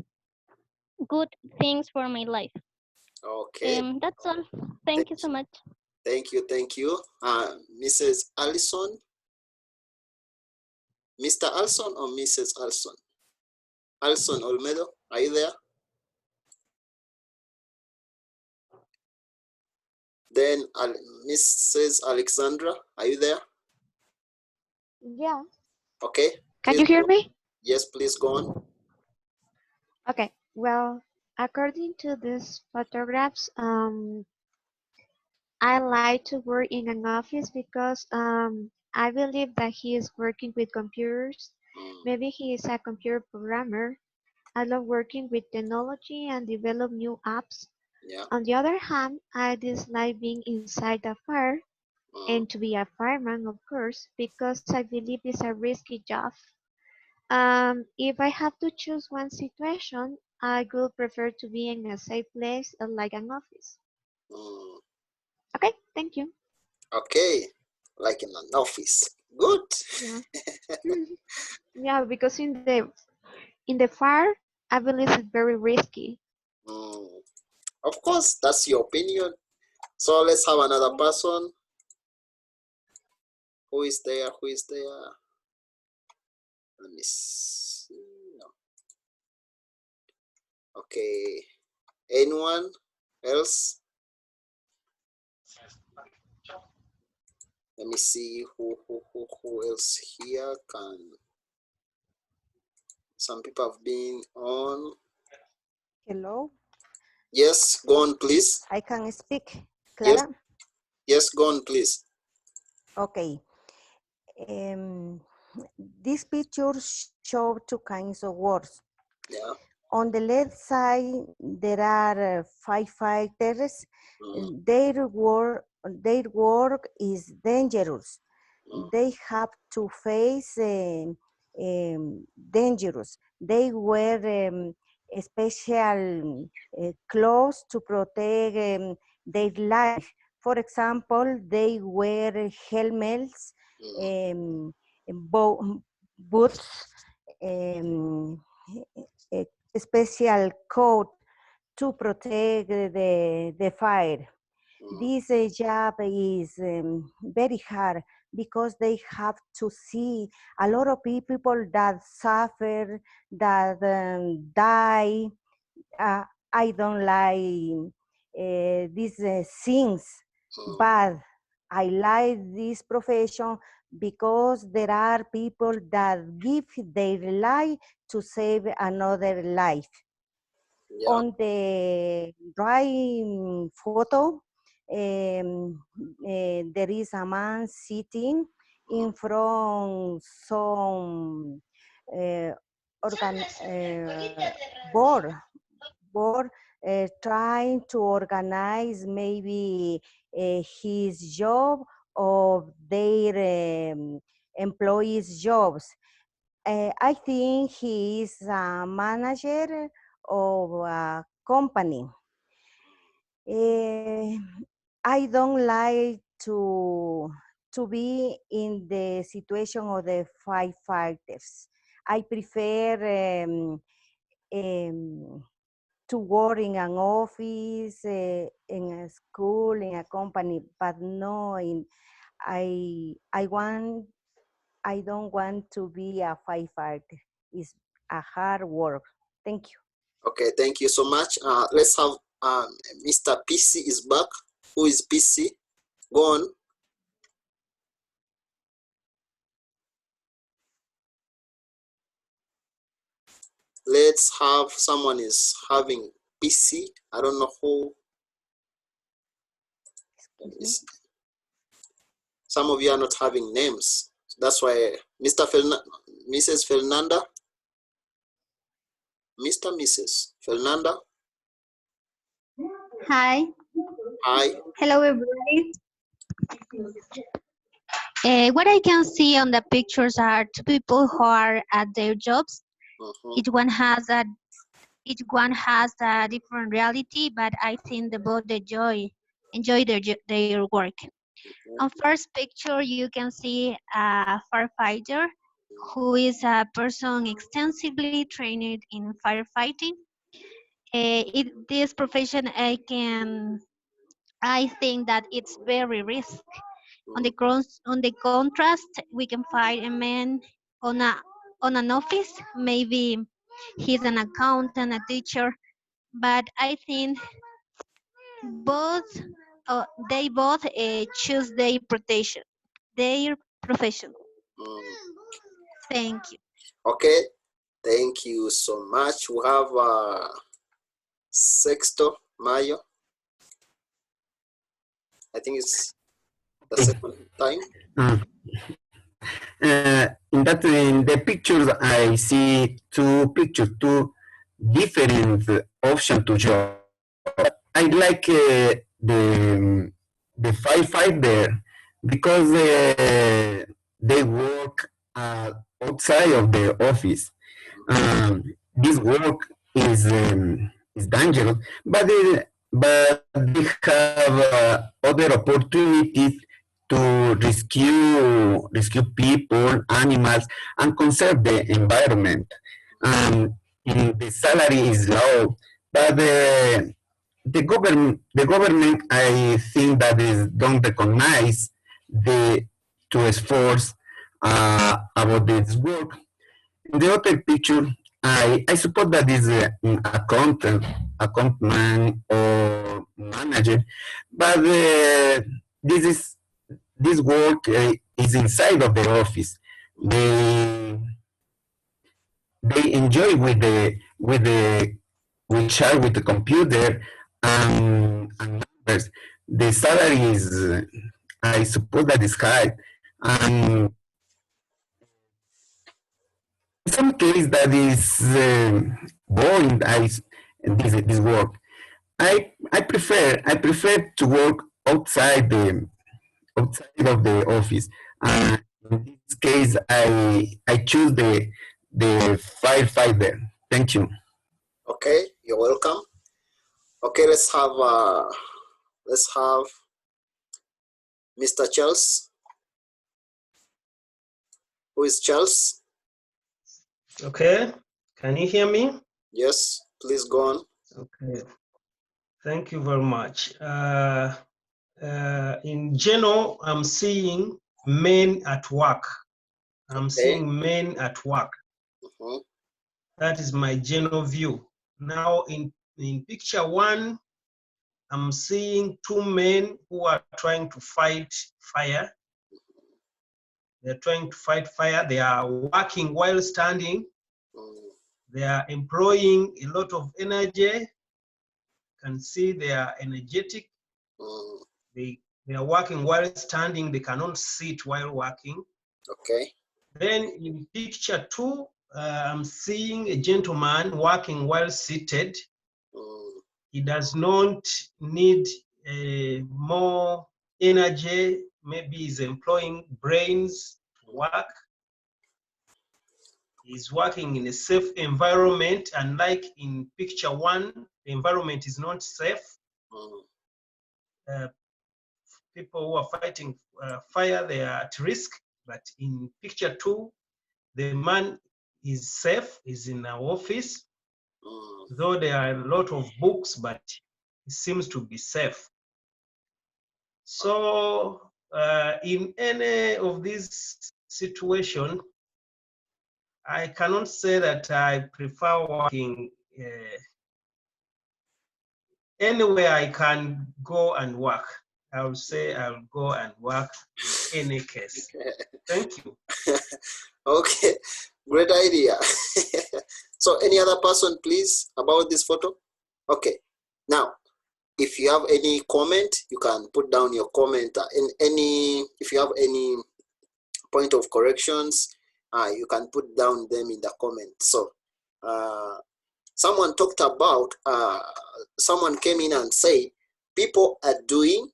good things for my life. Okay. That's all. Thank you so much. Thank you, thank you. Mrs. Allison. Mr. Alson or Mrs. Alson? Alson Olmedo, are you there? Then Mrs. Alexandra, are you there? Yeah. Okay. Can you hear me? Yes, please go on. Okay. Well, according to these photographs, I like to work in an office because I believe that he is working with computers. Maybe he is a computer programmer. I love working with technology and develop new apps. Yeah. On the other hand, I dislike being inside a fire and to be a fireman, of course, because I believe it's a risky job. If I have to choose one situation, I would prefer to be in a safe place like an office. Okay, thank you. Okay, like in an office. Good. Yeah. Yeah, because in the fire, I believe it's very risky. Of course, that's your opinion. So let's have another person. Who is there? Who is there? Let me see. No. Okay. Anyone else? Let me see who else here can. Some people have been on. Hello. Yes, go on, please. I can speak, Clara. Yes, go on, please. Okay. This picture shows two kinds of words. Yeah. On the left side, there are firefighters. Their work is dangerous. They have to face dangerous. They wear special clothes to protect their life. For example, they wear helmets, boots, a special coat to protect the fire. This job is very hard because they have to see a lot of people that suffer, that die. I don't like these things, but I like this profession because there are people that give their life to save another life. Yeah. On the right photo, there is a man sitting in front some board trying to organize maybe his job or their employees' jobs. I think he is a manager of a company. I don't like to be in the situation of the firefighters. I prefer to work in an office, in a school, in a company, but no, I don't want to be a firefighter. It's a hard work. Thank you. Okay, thank you so much. Let's have Mr. PC is back. Who is PC? Go on. Let's have someone is having PC. I don't know who. Some of you are not having names. That's why Mrs. Fernanda. Mrs. Fernanda. Hi. Hi. Hello, everybody. What I can see on the pictures are two people who are at their jobs. Each one has a different reality, but I think they both enjoy their work. On first picture, you can see a firefighter who is a person extensively trained in firefighting. This profession, I think that it's very risky. On the contrast, we can find a man on an office. Maybe he's an accountant, a teacher, but I think they both choose their profession. Thank you. Okay, thank you so much. We have Sexto Mayo. I think it's the second time. In the pictures, I see two pictures, two different options to job. I like the firefighter because they work outside of the office. This work is dangerous, but they have other opportunities to rescue people, animals, and conserve the environment. The salary is low, but the government, I think that is don't recognize the to efforts about this work. In the other picture, I suppose that is accountant or manager, but this is this work is inside of the office. They enjoy with share with the computer and numbers. The salary is, I suppose that is high, and in some case that is boring. This work. I prefer to work outside of the office. In this case, I choose the firefighter. Thank you. Okay, you're welcome. Okay, let's have Mr. Charles. Who is Charles? Okay, can you hear me? Yes, please go on. Okay, thank you very much. In general, I'm seeing men at work. I'm seeing men at work. That is my general view. Now, in picture one, I'm seeing two men who are trying to fight fire. They're trying to fight fire. They are working while standing. They are employing a lot of energy. You can see they are energetic. They are working while standing. They cannot sit while working. Okay. Then in picture two, I'm seeing a gentleman working while seated. He does not need more energy. Maybe he's employing brains to work. He's working in a safe environment, and like in picture one, the environment is not safe. People who are fighting fire, they are at risk. But in picture two, the man is safe, is in an office. Though there are a lot of books, but it seems to be safe. So in any of these situations, I cannot say that I prefer working anywhere I can go and work. I would say I'll go and work in any case. Thank you. Okay, great idea. So any other person, please, about this photo? Okay, now, if you have any comment, you can put down your comment. If you have any point of corrections, you can put down them in the comment. So someone talked about, someone came in and said, people are doing,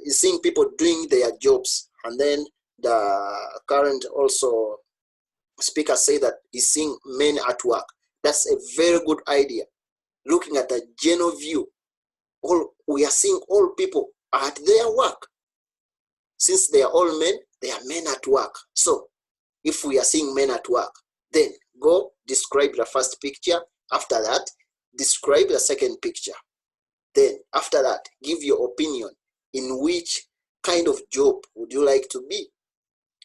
seeing people doing their jobs. And then the current also speaker say that he's seeing men at work. That's a very good idea. Looking at the general view, we are seeing all people at their work. Since they are all men, they are men at work. So if we are seeing men at work, then go describe the first picture. After that, describe the second picture. Then after that, give your opinion in which kind of job would you like to be,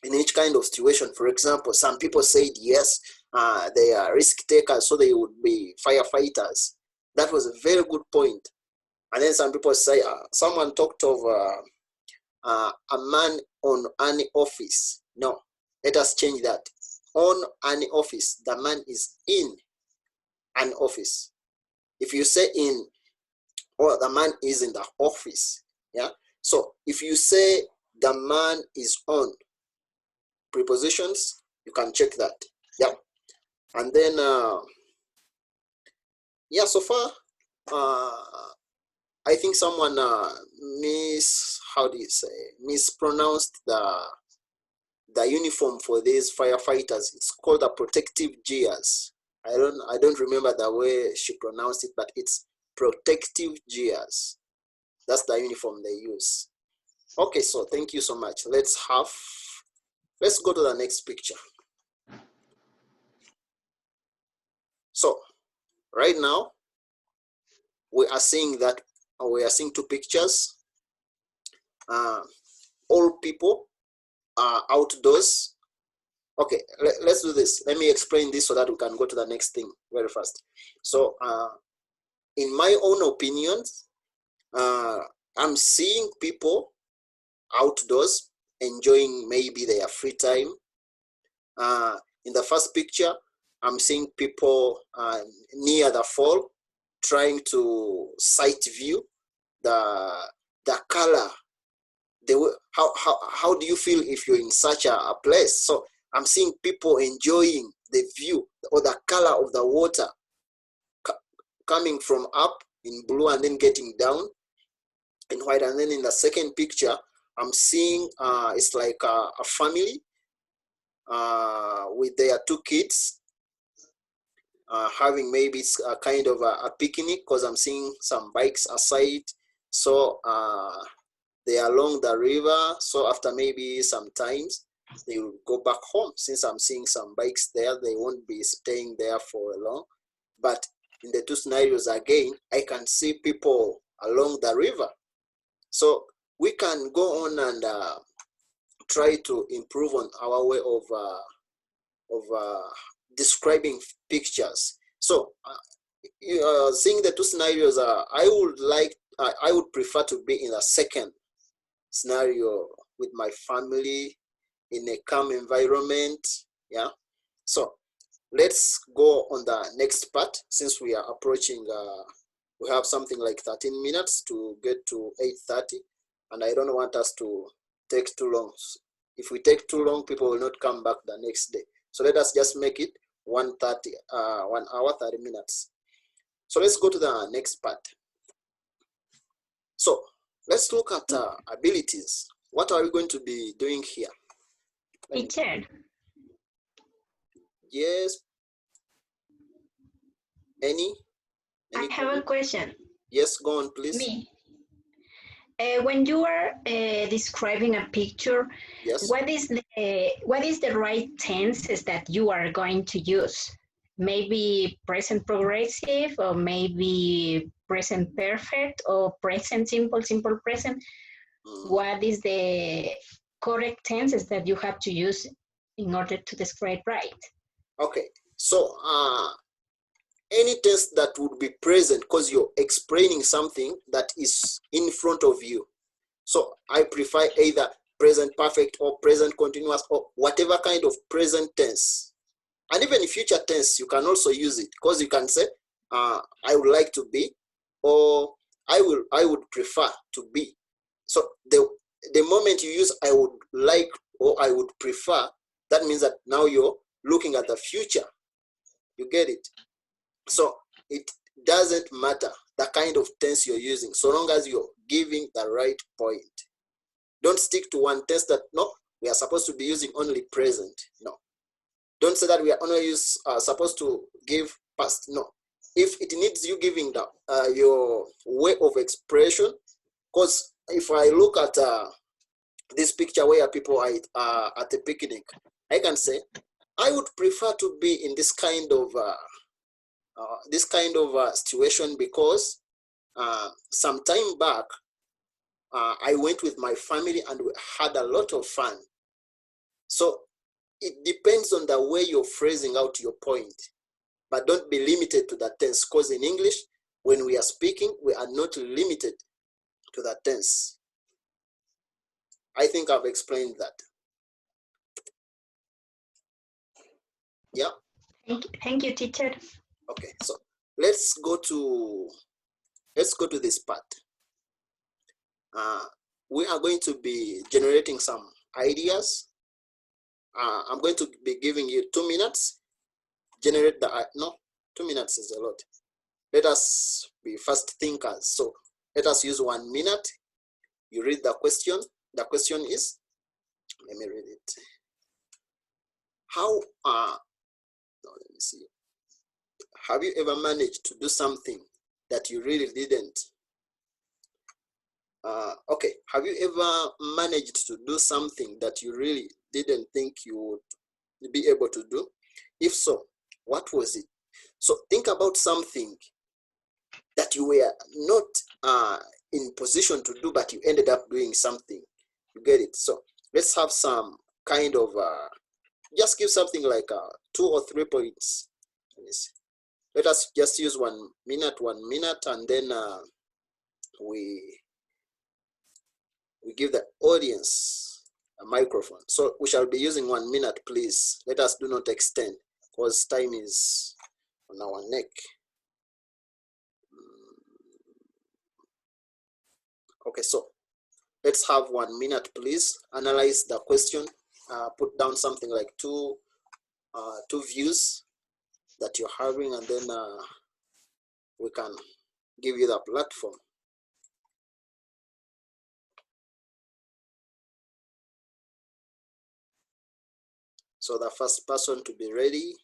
in each kind of situation. For example, some people said yes, they are risk takers, so they would be firefighters. That was a very good point. And then some people say, someone talked of a man on an office. No, let us change that. On an office, the man is in an office. If you say in, or the man is in the office, yeah? So if you say the man is on, prepositions, you can check that. Yeah. And then, yeah, so far, I think someone mispronounced the uniform for these firefighters. It's called a protective gears. I don't remember the way she pronounced it, but it's protective gears. That's the uniform they use. Okay, so thank you so much. Let's go to the next picture. So right now we are seeing two pictures. All people are outdoors. Okay, let's do this. Let me explain this so that we can go to the next thing very fast. So in my own opinions, I'm seeing people outdoors enjoying maybe their free time. In the first picture, I'm seeing people near the fall trying to sight view the color. How do you feel if you're in such a place? So I'm seeing people enjoying the view or the color of the water coming from up in blue and then getting down in white. And then in the second picture, I'm seeing it's like a family with their two kids having maybe it's a kind of a picnic, because I'm seeing some bikes aside. So they are along the river. So after maybe some times, they will go back home. Since I'm seeing some bikes there, they won't be staying there for long. But in the two scenarios again, I can see people along the river. So we can go on and try to improve on our way of describing pictures. So seeing the two scenarios, I would prefer to be in the second scenario with my family in a calm environment. Yeah. So let's go on the next part, since we are approaching we have something like 13 minutes to get to 8:30, and I don't want us to take too long. If we take too long, people will not come back the next day. So let us just make it 1 hour 30 minutes. So let's go to the next part. So let's look at abilities. What are we going to be doing here? Teacher. Yes. Any I have a question. Yes, go on, please. Me. When you are describing a picture, yes, what is the right tenses that you are going to use? Maybe present progressive, or maybe present perfect, or present simple, simple present. What is the correct tenses that you have to use in order to describe right? Okay, so any tense that would be present, because you're explaining something that is in front of you. So I prefer either present perfect or present continuous or whatever kind of present tense. And even in future tense, you can also use it, because you can say, I would like to be, or I would prefer to be. So the moment you use I would like or I would prefer, that means that now you're looking at the future. You get it? So it doesn't matter the kind of tense you're using, so long as you're giving the right point. Don't stick to one tense that, no, we are supposed to be using only present. No. Don't say that we are only supposed to give past. No. If it needs you giving your way of expression, because if I look at this picture where people are at a picnic, I can say, I would prefer to be in this kind of situation, because some time back, I went with my family and we had a lot of fun. So it depends on the way you're phrasing out your point, but don't be limited to that tense, because in English, when we are speaking, we are not limited to that tense. I think I've explained that. Yeah. Thank you, teacher. Okay, so let's go to this part. We are going to be generating some ideas. I'm going to be giving you 2 minutes. Generate the 2 minutes is a lot. Let us be fast thinkers. So let us use 1 minute. You read the question. The question is, let me read it. Let me see. Have you ever managed to do something that you really didn't Okay, have you ever managed to do something that you really didn't think you would be able to do? If so, what was it? So think about something that you were not in position to do, but you ended up doing something. You get it? So let's have some kind of, just give something like 2 or 3 points. Let me see. Let us just use 1 minute, and then we give the audience a microphone. So we shall be using 1 minute, please. Let us do not extend because time is on our neck. Okay, so let's have 1 minute, please. Analyze the question. Put down something like two views that you're having, and then we can give you the platform. So the first person to be ready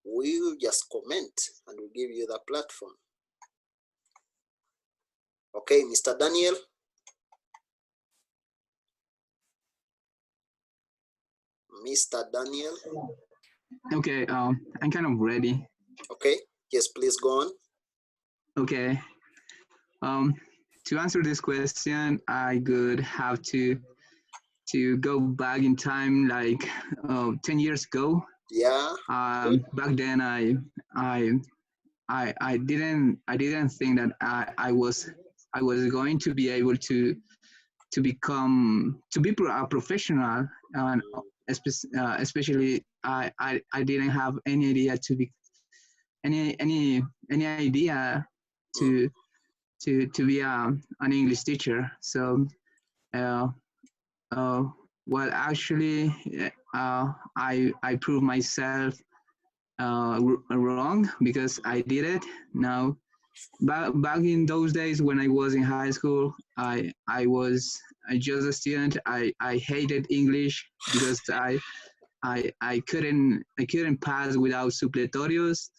will just comment and we'll give you the platform. Okay, Mr. Daniel. Mr. Daniel. Okay, I'm kind of ready. Okay, yes, please go on. Okay. To answer this question, I would have to go back in time like 10 years ago. Yeah. Back then I didn't think that I was going to be able to be a professional, and especially I didn't have any idea to be any idea to be an English teacher. So well, actually I proved myself wrong because I did it. Now back in those days when I was in high school, I was just a student. I hated English because I couldn't pass without supletorios.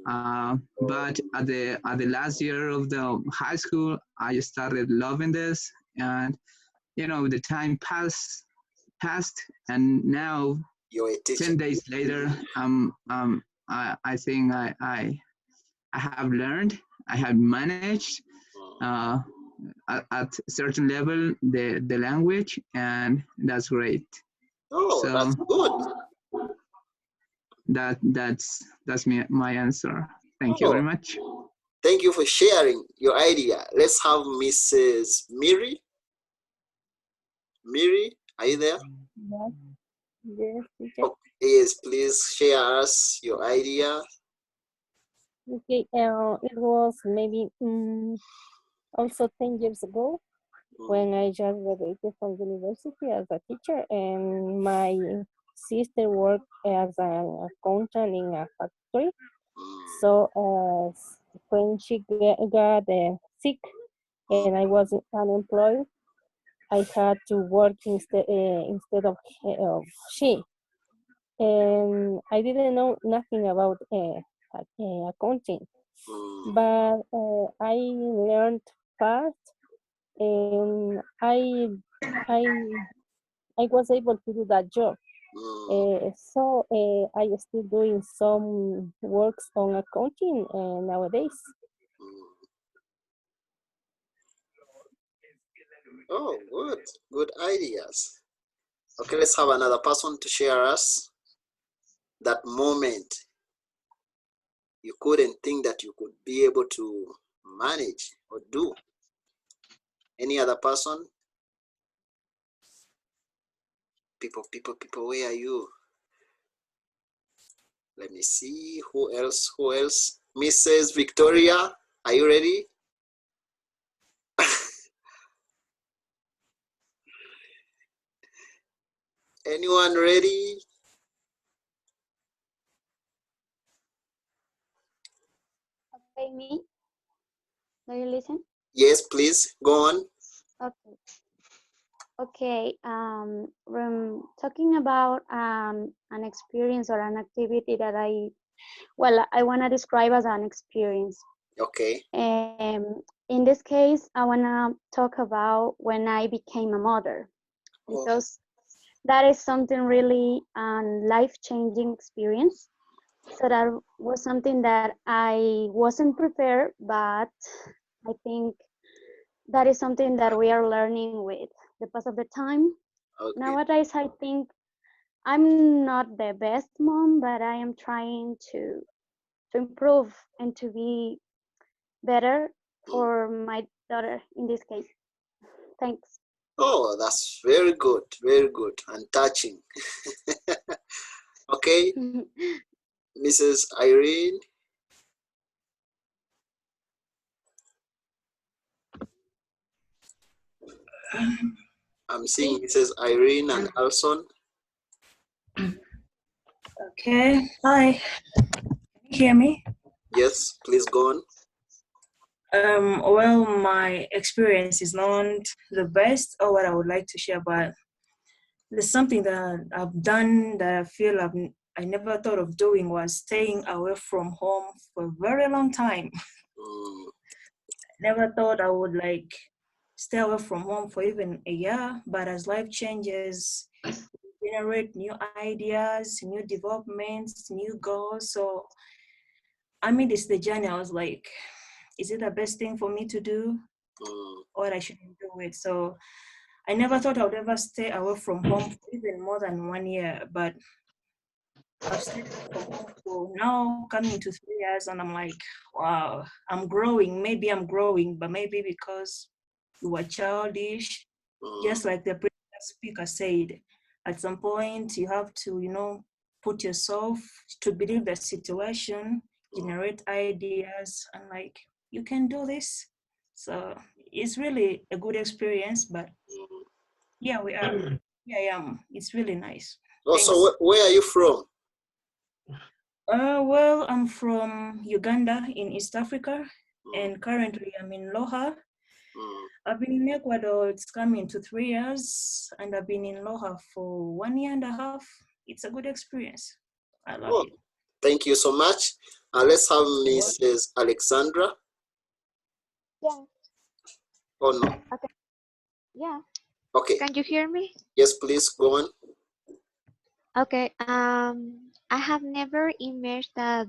But at the last year of the high school, I started loving this, and the time passed, and now 10 days later, I think I have learned, I have managed at a certain level the language, and that's great. Oh, so, that's good. That's my answer. Thank you very much. Thank you for sharing your idea. Let's have Mrs. Miri. Miri, are you there? Yes. Yes, teacher. Oh, yes, please share us your idea. Okay, it was maybe also 10 years ago when I just graduated from university as a teacher, and my sister worked as an accountant in a factory. So when she got sick and I was unemployed, I had to work instead of she. And I didn't know nothing about accounting, but I learned fast, and I was able to do that job. So I still doing some works on accounting nowadays. Oh, good ideas. Okay, let's have another person to share us that moment you couldn't think that you could be able to manage or do. Any other person? People, where are you? Let me see, who else? Mrs. Victoria, are you ready? Anyone ready? Okay, me. Do you listen? Yes, please, go on. Okay. Okay, when talking about an experience or an activity that I want to describe as an experience. Okay. in this case, I want to talk about when I became a mother, because that is something really life-changing experience. So that was something that I wasn't prepared, but I think that is something that we are learning with the pass of the time. Okay. Nowadays, I think I'm not the best mom, but I am trying to improve and to be better for my daughter in this case. Thanks. Oh, that's very good and touching. Okay, Mrs. Irene. I'm seeing Mrs. Irene and Alson. Okay, hi. Can you hear me? Yes, please go on. Well, my experience is not the best or what I would like to share, but there's something that I've done that I feel I never thought of doing was staying away from home for a very long time. Never thought I would like stay away from home for even a year, but as life changes, we generate new ideas, new developments, new goals. So I mean, this the journey. I was like, is it the best thing for me to do, or I shouldn't do it? So I never thought I would ever stay away from home for even more than 1 year, but I've stayed away from home for now coming to 3 years, and I'm like, wow, I'm growing. Maybe I'm growing, but maybe because you were childish, just like the previous speaker said, at some point you have to, put yourself to believe the situation, generate ideas, and like, you can do this. So it's really a good experience, but yeah, we are. Yeah, I am. It's really nice. Also, where are you from? Well, I'm from Uganda in East Africa, and currently I'm in Loha. I've been in Ecuador, it's coming to 3 years, and I've been in Loha for 1 year and a half. It's a good experience. I love it. Thank you so much. Let's have Mrs. Alexandra. Yeah. Oh, no. Okay. Yeah. Okay. Can you hear me? Yes, please go on. Okay. I have never imagined that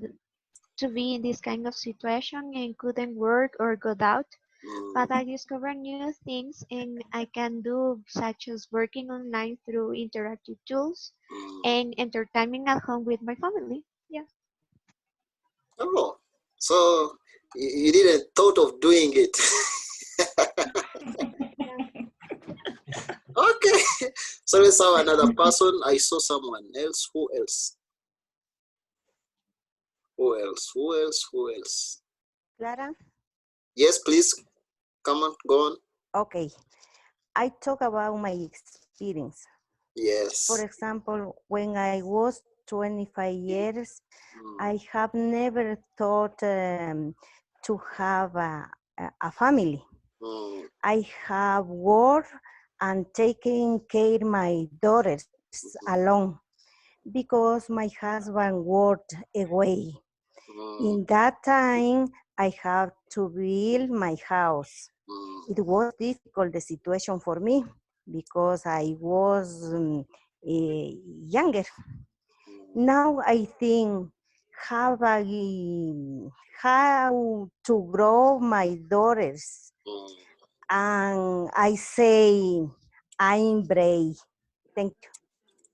to be in this kind of situation and couldn't work or go out. But I discovered new things and I can do, such as working online through interactive tools and entertaining at home with my family. Yeah. Oh, so you didn't thought of doing it. Okay, so let's have another person. I saw someone else. Who else? Who else? Clara? Yes, please. Come on, go on. Okay. I talk about my experience. Yes. For example, when I was 25 years, I have never thought to have a family. I have worked and taken care of my daughters alone because my husband worked away. In that time, I have to build my house. It was difficult, the situation for me, because I was younger. Now I think how to grow my daughters. And I say, I'm brave. Thank you.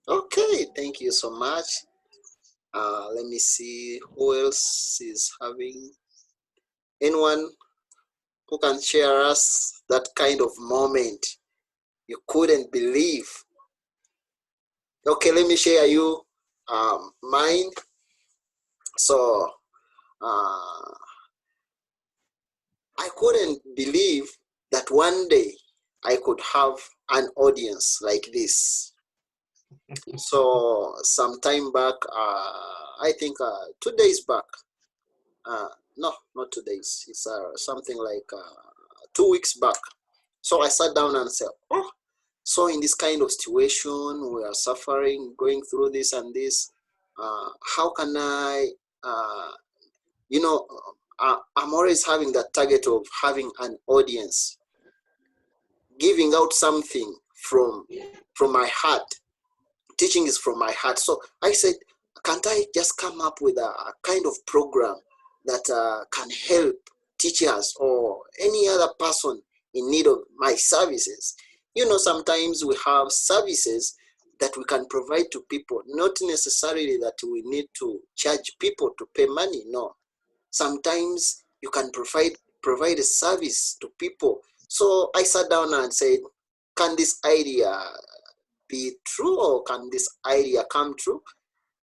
Okay, thank you so much. Let me see who else is having. Anyone who can share us that kind of moment you couldn't believe. Okay, let me share you mine. So I couldn't believe that one day I could have an audience like this. So some time back, I think 2 days back, no, not 2 days, it's something like 2 weeks back. So I sat down and said, oh, so in this kind of situation, we are suffering, going through this and this, how can I, I'm always having that target of having an audience, giving out something from my heart. Teaching is from my heart. So I said, can't I just come up with a kind of program that can help teachers or any other person in need of my services? You know, sometimes we have services that we can provide to people, not necessarily that we need to charge people to pay money. No, sometimes you can provide a service to people. So I sat down and said, can this idea be true, or can this idea come true?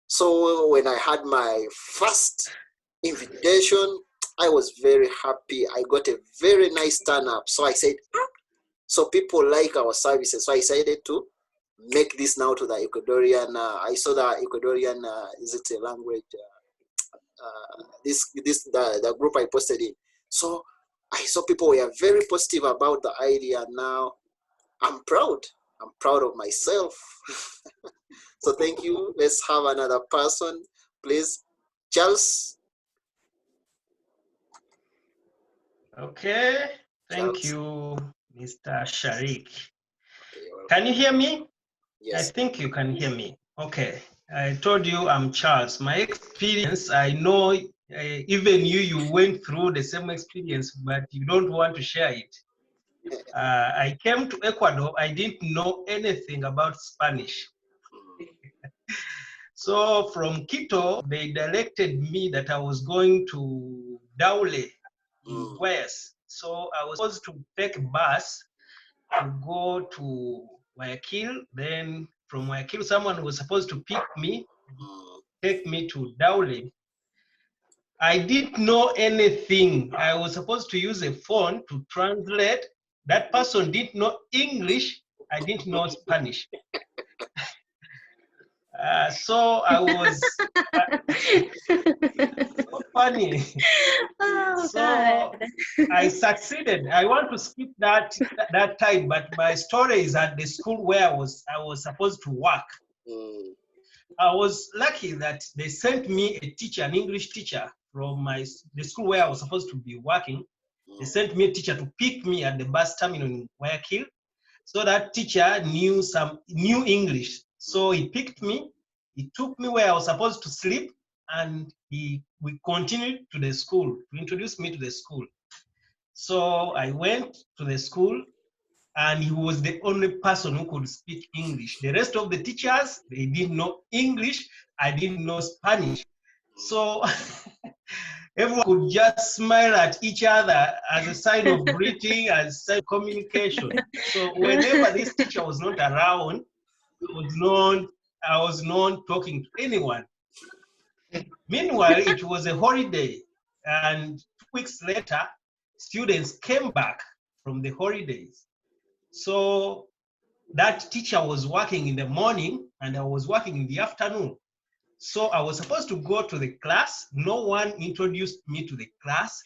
So when I had my first invitation, I was very happy. I got a very nice turn up. So I said, so people like our services. So I decided to make this now to the Ecuadorian. I saw the Ecuadorian, is it a language? The group I posted in. So I saw people were very positive about the idea. Now I'm proud. I'm proud of myself. So thank you. Let's have another person, please. Charles. Okay. Thank you, Mr. Sharik. Can you hear me? Yes. I think you can hear me. Okay. I told you I'm Charles. My experience, I know even you went through the same experience, but you don't want to share it. I came to Ecuador, I didn't know anything about Spanish. So from Quito, they directed me that I was going to Daule in West. So I was supposed to take a bus to go to Guayaquil. Then from Guayaquil, someone was supposed to pick me, take me to Daule. I didn't know anything. I was supposed to use a phone to translate. That person didn't know English. I didn't know Spanish. So I was so funny. Oh, So God. I succeeded. I want to skip that time, but my story is at the school where I was supposed to work. I was lucky that they sent me a teacher, an English teacher from the school where I was supposed to be working. They sent me a teacher to pick me at the bus terminal in Guayaquil. So that teacher knew English. So he picked me, he took me where I was supposed to sleep, and we continued to the school, to introduce me to the school. So I went to the school, and he was the only person who could speak English. The rest of the teachers, they didn't know English. I didn't know Spanish. So everyone could just smile at each other as a sign of greeting, as a sign of communication. So whenever this teacher was not around, I was not talking to anyone. Meanwhile, it was a holiday, and 2 weeks later, students came back from the holidays. So that teacher was working in the morning, and I was working in the afternoon. So I was supposed to go to the class. No one introduced me to the class.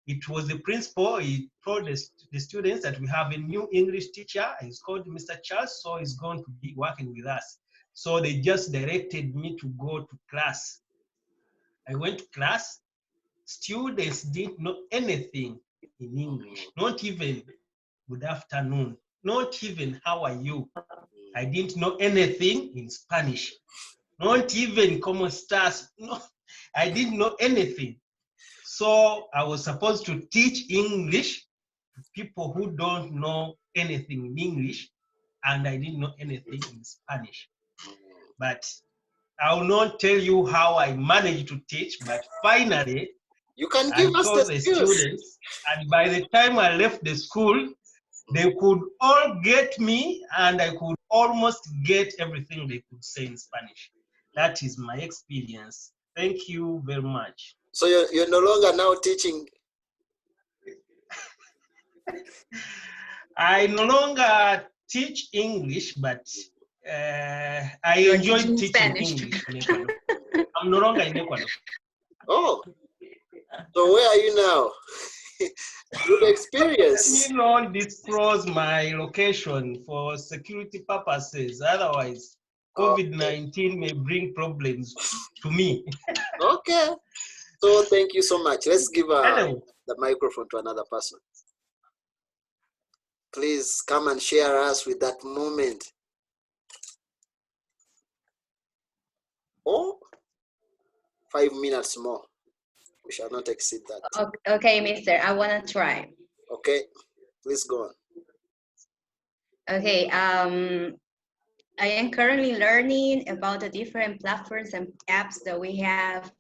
It was the principal. He told the students that we have a new English teacher. He's called Mr. Charles, so he's going to be working with us. So they just directed me to go to class. I went to class. Students didn't know anything in English, not even good afternoon, not even how are you. I didn't know anything in Spanish, not even como estás. No, I didn't know anything. So I was supposed to teach English to people who don't know anything in English, and I didn't know anything in Spanish. But I will not tell you how I managed to teach, but finally, you can give us the students, and by the time I left the school, they could all get me, and I could almost get everything they could say in Spanish. That is my experience. Thank you very much. So you're no longer now teaching? I no longer teach English, but I enjoy teaching English in Ecuador. I'm no longer in Ecuador. Oh, so where are you now? Good experience. Let me not disclose my location for security purposes. Otherwise, COVID-19 may bring problems to me. Okay. So thank you so much. Let's give the microphone to another person. Please come and share us with that moment. Or 5 minutes more. We shall not exceed that. Okay, mister, I want to try. Okay, please go on. Okay, I am currently learning about the different platforms and apps that we have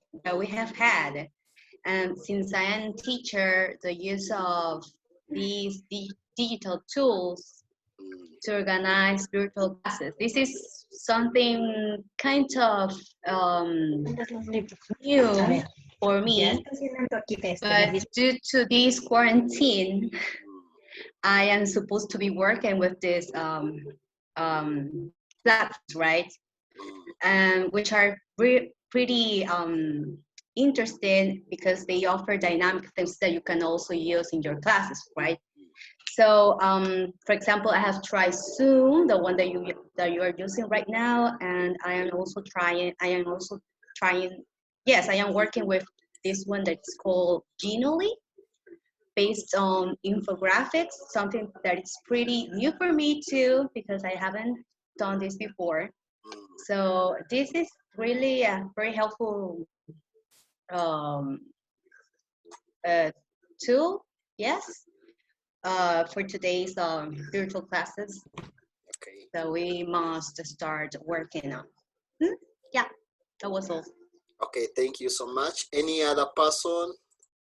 had. And since I am a teacher, the use of these digital tools to organize virtual classes. This is something kind of new for me, but due to this quarantine, I am supposed to be working with this platforms, right? Which are pretty interesting because they offer dynamic things that you can also use in your classes, right? So, for example, I have tried Zoom, the one that you are using right now, and I am also trying. Yes, I am working with this one that's called Genially, based on infographics, something that is pretty new for me too, because I haven't done this before. So this is really a very helpful tool, yes, for today's virtual classes that we must start working on. Yeah, that was all. Okay, thank you so much. Any other person?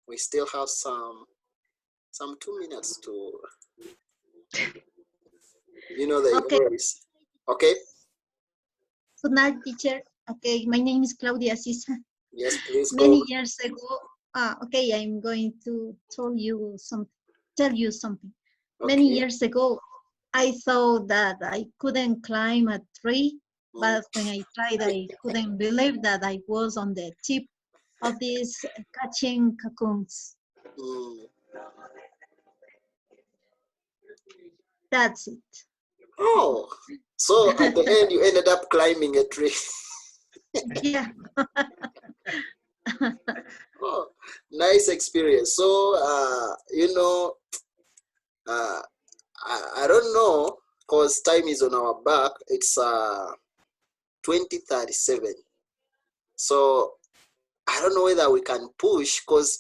We still have some 2 minutes to, the words. Okay. Good night, teacher. Okay, my name is Claudia Sisa. Yes, please go. Many years ago, okay, I'm going to tell you something. Okay. Many years ago, I thought that I couldn't climb a tree, but when I tried, I couldn't believe that I was on the tip of these catching cocoons. That's it. Oh, so at the end, you ended up climbing a tree. Yeah. Oh, nice experience. So, I don't know, because time is on our back. It's 2037. So, I don't know whether we can push, because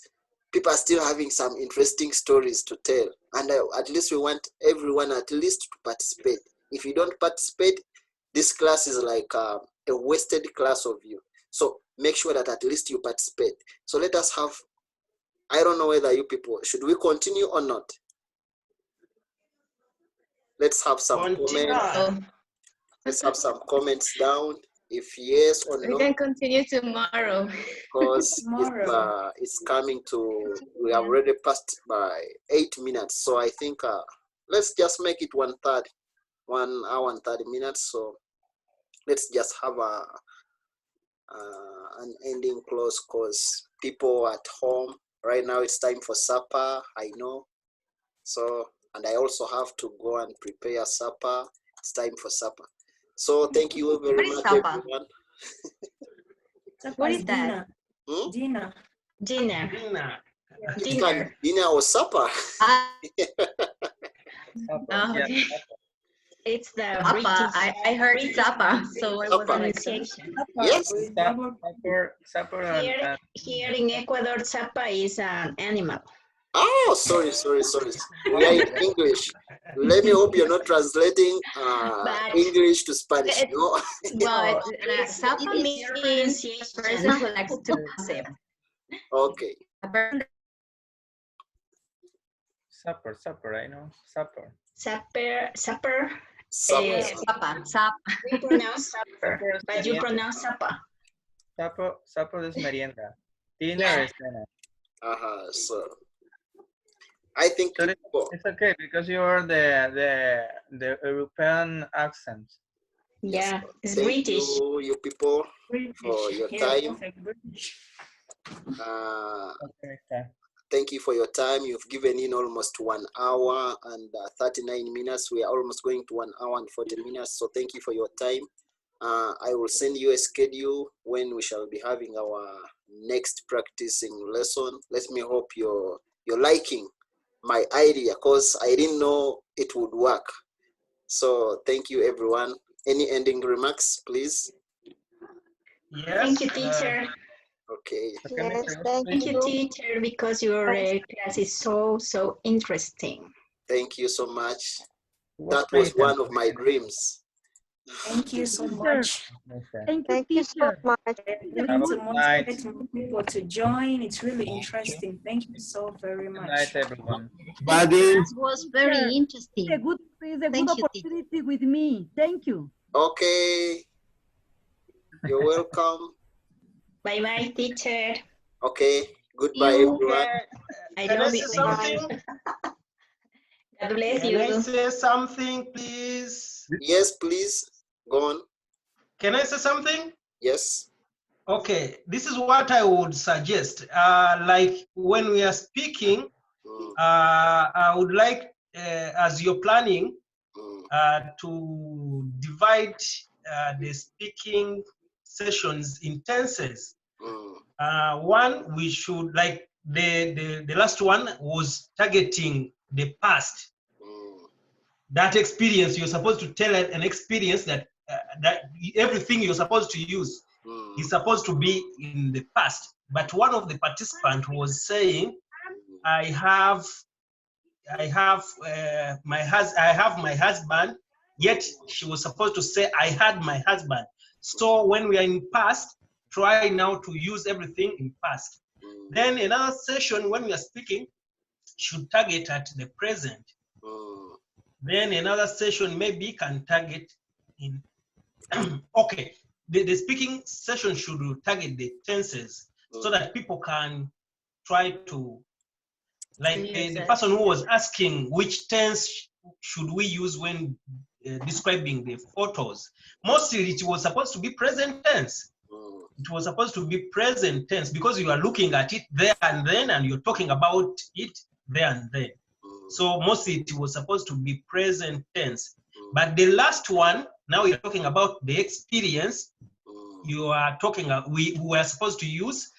people are still having some interesting stories to tell. And at least we want everyone at least to participate. If you don't participate, this class is like a wasted class of you. So make sure that at least you participate. So let us have, I don't know whether you people, should we continue or not? Let's have some comments. Let's have some comments down. If yes or no. We can continue tomorrow. Because it's coming to, we have already passed by 8 minutes. So I think let's just make it 1:30, 1 hour and 30 minutes. So let's just have an ending close, because people at home right now, it's time for supper, I know. So, and I also have to go and prepare supper. It's time for supper. So thank you very much, everyone. What is that? Dinner. Dinner or supper? Okay. It's the British. I heard supper, so I was pronunciation. Yes. Supper. Here in Ecuador, sapa is an animal. Oh, sorry. We are in English. Let me hope you're not translating English to Spanish. No? Well, sapa means a person who likes to gossip. Okay. Supper, I know. Supper. Supper. Sapa. We pronounce supper, but you pronounce sapa. Supper is merienda. Dinner is dinner. So I think so it's okay because you're the European accent. Yeah, it's Thank British. you people for your time. Thank you for your time. You've given in almost 1 hour and 39 minutes. We are almost going to 1 hour and 40 minutes. So thank you for your time. I will send you a schedule when we shall be having our next practicing lesson. Let me hope you're liking my idea, because I didn't know it would work. So thank you, everyone. Any ending remarks, please? Yes. Thank you, teacher. Okay. Yes, thank Thank you, you. teacher, because your class is so interesting. Thank you so much. That was one of my dreams. Thank you so much. Thank you so much. I need to motivate more people to join. It's really interesting. Thank you so very much. Good night, everyone. That was very interesting. It's a good Thank you, opportunity with me. Thank you. Okay. You're welcome. Bye-bye, teacher. Okay. Goodbye, everyone. I Can I love say you. something? God bless Can you. I say something, please? Yes, please. Go on. Can I say something? Yes. Okay, this is what I would suggest. Like when we are speaking, I would like, as you're planning, to divide the speaking sessions in tenses. One, we should, like the last one was targeting the past. That experience, you're supposed to tell an experience that that everything you're supposed to use is supposed to be in the past. But one of the participants was saying, I have my husband, yet she was supposed to say I had my husband. So when we are in past, try now to use everything in past. Then another session when we are speaking should target at the present. Then another session maybe can target in okay, the speaking session should target the tenses so that people can try to, like the person who was asking which tense should we use when describing the photos. Mostly it was supposed to be present tense. It was supposed to be present tense because you are looking at it there and then and you're talking about it there and then. So mostly it was supposed to be present tense. But the last one, now you're talking about the experience, you are talking, we were supposed to use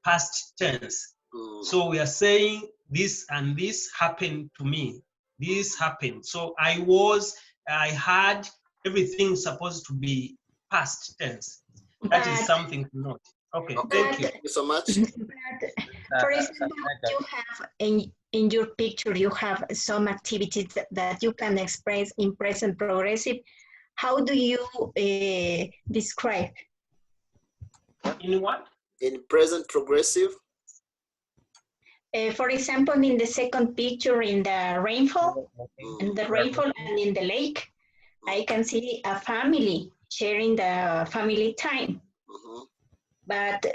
past tense. So we are saying this and this happened to me. This happened. So I had, everything supposed to be past tense. That is something to note. Okay, thank you. Thank you so much. For example, you have in your picture, you have some activities that you can express in present progressive. How do you describe? In what? In present progressive. For example, in the second picture, in the rainfall, and in the lake, I can see a family sharing the family time. But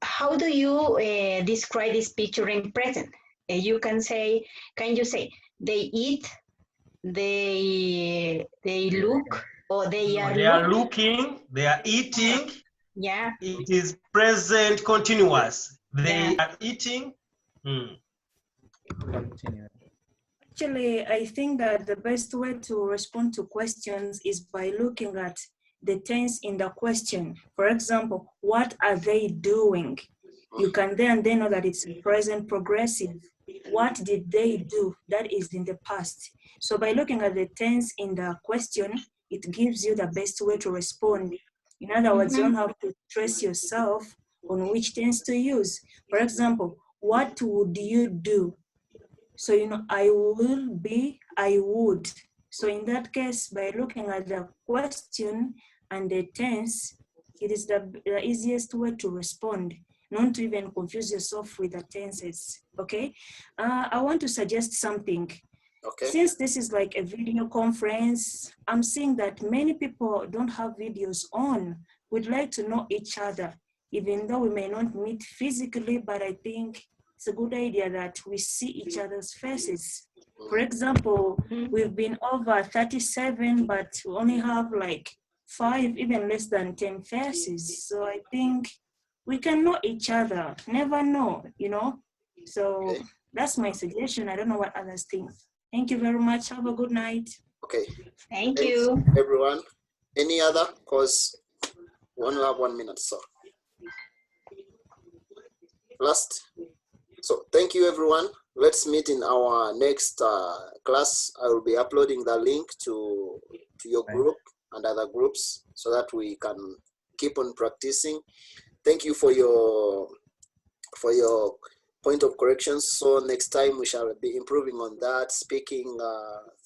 how do you describe this picture in present? You can say, can you say they eat, they look, or they are looking, they are eating. Yeah. It is present continuous. They are eating. Actually, I think that the best way to respond to questions is by looking at the tense in the question. For example, what are they doing? You can then know that it's present progressive. What did they do? That is in the past. So by looking at the tense in the question, it gives you the best way to respond. In other words, you don't have to stress yourself on which tense to use. For example, what would you do? So, I will be, I would. So in that case, by looking at the question and the tense, it is the easiest way to respond, not to even confuse yourself with the tenses, okay? I want to suggest something. Okay. Since this is like a video conference, I'm seeing that many people don't have videos on. We'd like to know each other, even though we may not meet physically, but I think it's a good idea that we see each other's faces. For example, we've been over 37, but we only have like 5, even less than 10 faces. So I think we can know each other, never know, So that's my suggestion. I don't know what others think. Thank you very much. Have a good night. Okay. Thanks, you, everyone. Any other? Because we only have 1 minute, so. last. So thank you, everyone. Let's meet in our next class. I will be uploading the link to your group and other groups so that we can keep on practicing. Thank you for your point of corrections. So next time we shall be improving on that, speaking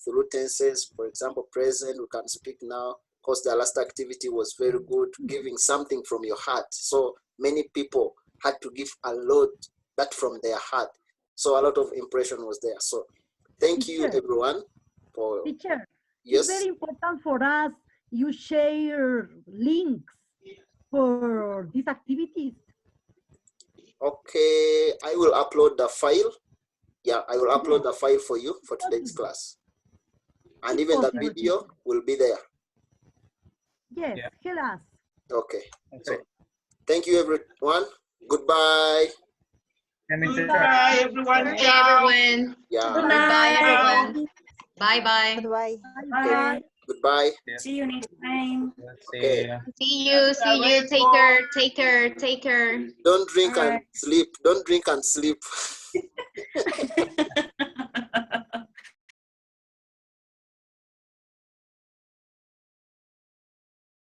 through tenses. For example, present, we can speak now. Because the last activity was very good, giving something from your heart. So many people had to give a lot that from their heart. So a lot of impression was there. So thank you, everyone. For Teacher, yes. It's very important for us. You share links for these activities. Okay, I will upload the file. Yeah, I will upload the file for you for today's class. And even the video will be there. Yes, tell us. Okay. So thank you, everyone. Goodbye. Goodbye, everyone. Bye, everyone. Yeah. Goodbye, everyone. Bye-bye. Goodbye. Okay. Goodbye. See you next time. Okay. See you. Take care. Take care. Take care. Don't drink and sleep. Don't drink and sleep.